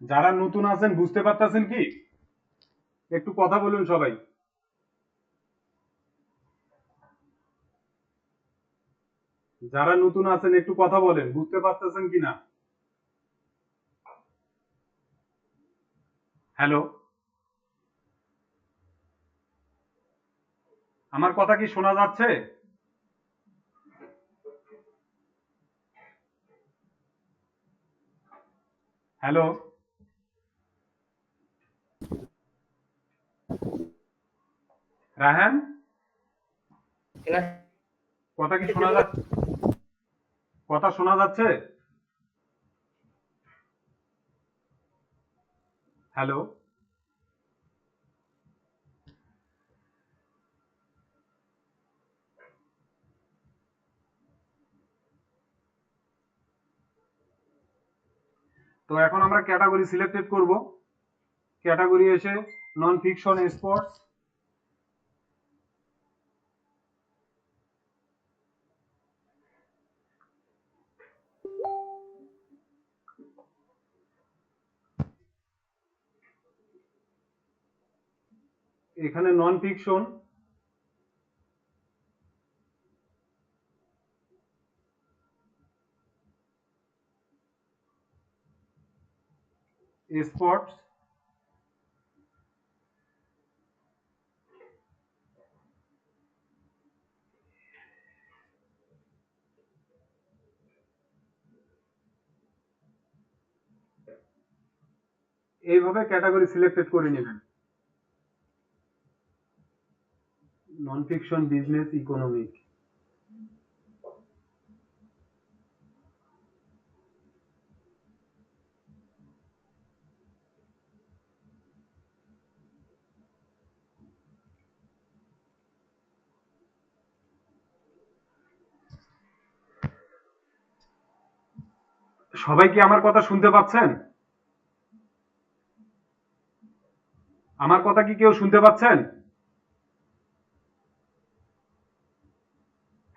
যারা নতুন আছেন বুঝতে পারতেছেন কি? একটু কথা বলুন সবাই। যারা নতুন আছেন একটু কথা বলেন, বুঝতে পারতেছেন কিনা। হ্যালো, আমার কথা কি শোনা যাচ্ছে? হ্যালো, রায়হান, কথা কি শোনা যাচ্ছে? কথা শোনা যাচ্ছে? হ্যালো, তো এখন আমরা ক্যাটাগরি সিলেক্টেড করব। ক্যাটাগরি এসে নন ফিকশন স্পোর্টস, এখানে নন ফিকশন, স্পোর্টস, এইভাবে ক্যাটাগরি সিলেক্টেড করে নেবেন। Non fiction, business, economic. সবাই কি আমার কথা শুনতে পাচ্ছেন? আমার কথা কি কেউ শুনতে পাচ্ছেন?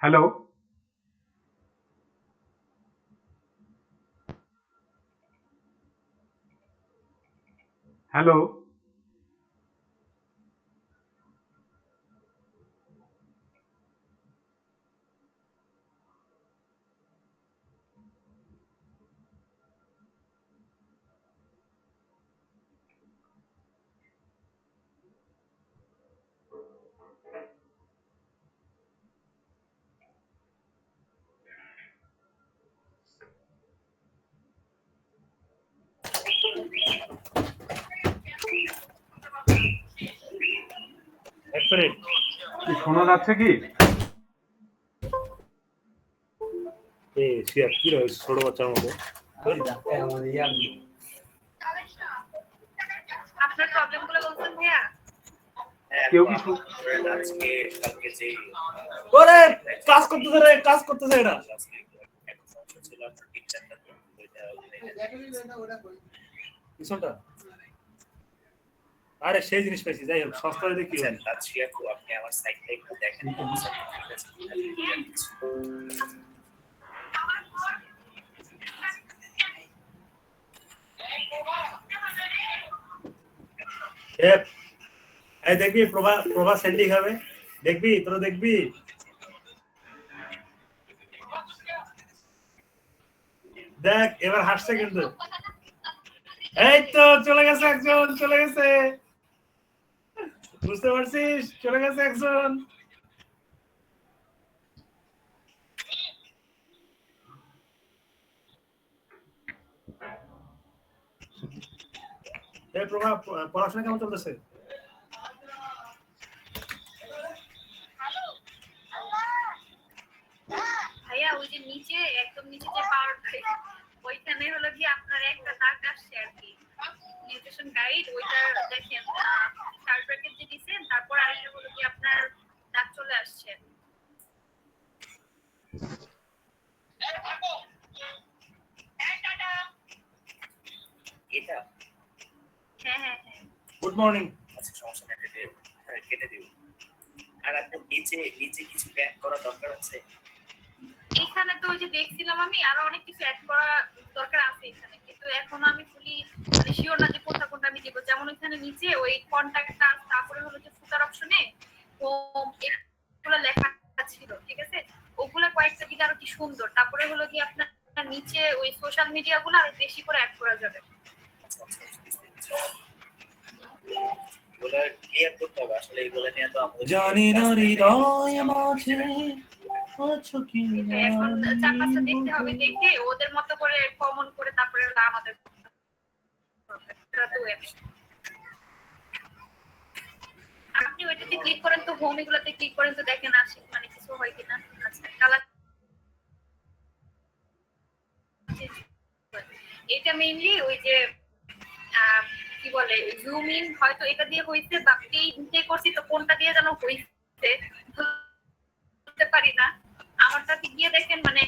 হ্যালো, হ্যালো, এক মিনিট। কি শোনা যাচ্ছে কি? শিয়া কি রয়েছে ছোট বাচ্চার মতো। আপনার প্রবলেমগুলো বলছেন ভাইয়া। কেউ কি শু- ওরে ক্লাস করতেছে রে, ক্লাস করতেছে এটা। পিছনটা আরে সেই জিনিস পাইছি, যাই হোক সস্তা দেখি। আপনি আমার সাইটটা একটু দেখেন। এই দেখবি প্রভা প্রভা স্যান্ডি খাবে, দেখবি তোরা দেখবি। দেখ এবার হাসছে কিন্তু। এই তো চলে গেছে একজন, চলে গেছে, বুঝতে পারছিস? চলে গেছে একজন। এই প্রভা, পড়াশোনা কেমন চলতেছে? ভাইয়া ওই যে নিচে একদম নিচে যে পাওয়ার ওইখানে হলো কি আপনার একটা দাগ আসছে আর কি, নিউট্রিশন গাইড, ওইটা দেখেন চার প্যাকেট যে দিয়েছেন, তারপর আরেকটা হলো কি আপনার দাগ চলে আসছে। এটা হ্যাঁ হ্যাঁ হ্যাঁ। Good morning. আচ্ছা সমস্যা নেই, কেটে দিব। আর আপনার নিচে নিচে কিছু অ্যাড করা দরকার আছে? এখানে তো ওই যে দেখছিলাম আমি আরো অনেক কিছু অ্যাড করা দরকার আছে এখানে, কিন্তু এখন আমি ফুলি শিওর না যে কোনটা কোনটা আমি দিব। যেমন এখানে নিচে ওই কন্টাক্টটা, তারপরে হলো যে ফুটার অপশনে হোম এগুলো লেখা ছিল, ঠিক আছে, ওগুলো কয়েকটা দিকে আরো কি সুন্দর। তারপরে হলো কি আপনার নিচে ওই সোশ্যাল মিডিয়া গুলো আরো বেশি করে অ্যাড করা যাবে। এগুলো ক্লিয়ার করতে হবে আসলে, এগুলো নিয়ে তো আমাদের জানি না হৃদয় মাঝে আছো কি এখন চার পাঁচটা দেখতে হবে, দেখে ওদের মতো করে কমন করে তারপরে হলো আমাদের আপনি ওইটাতে ক্লিক করেন তো, হোম এগুলোতে ক্লিক করেন তো, দেখেন আসে মানে কিছু হয় কিনা। আচ্ছা কালার এটা মেইনলি ওই যে কি বলে জুম ইন হয়তো এটা দিয়ে হইছে, বা পেইন্টে করছি তো কোনটা দিয়ে যেন হইছে বুঝতে পারি না। আমারটাতে গিয়ে দেখেন মানে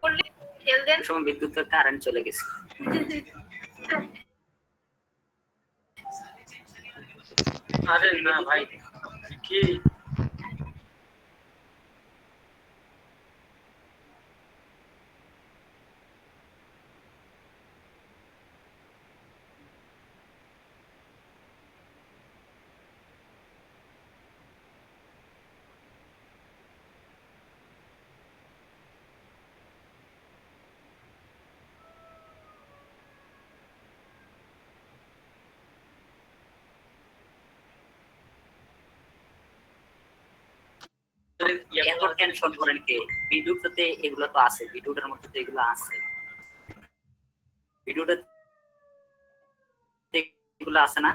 করলে খেল দেন। সময় বিদ্যুতের কারেন্ট চলে গেছে। আরে না ভাই, কি এত টেনশন করেন কে? ভিডিওটাতে এগুলো তো আছে, ভিডিওটার মধ্যে তো এগুলো আছে, ভিডিওটা এগুলো আছে না?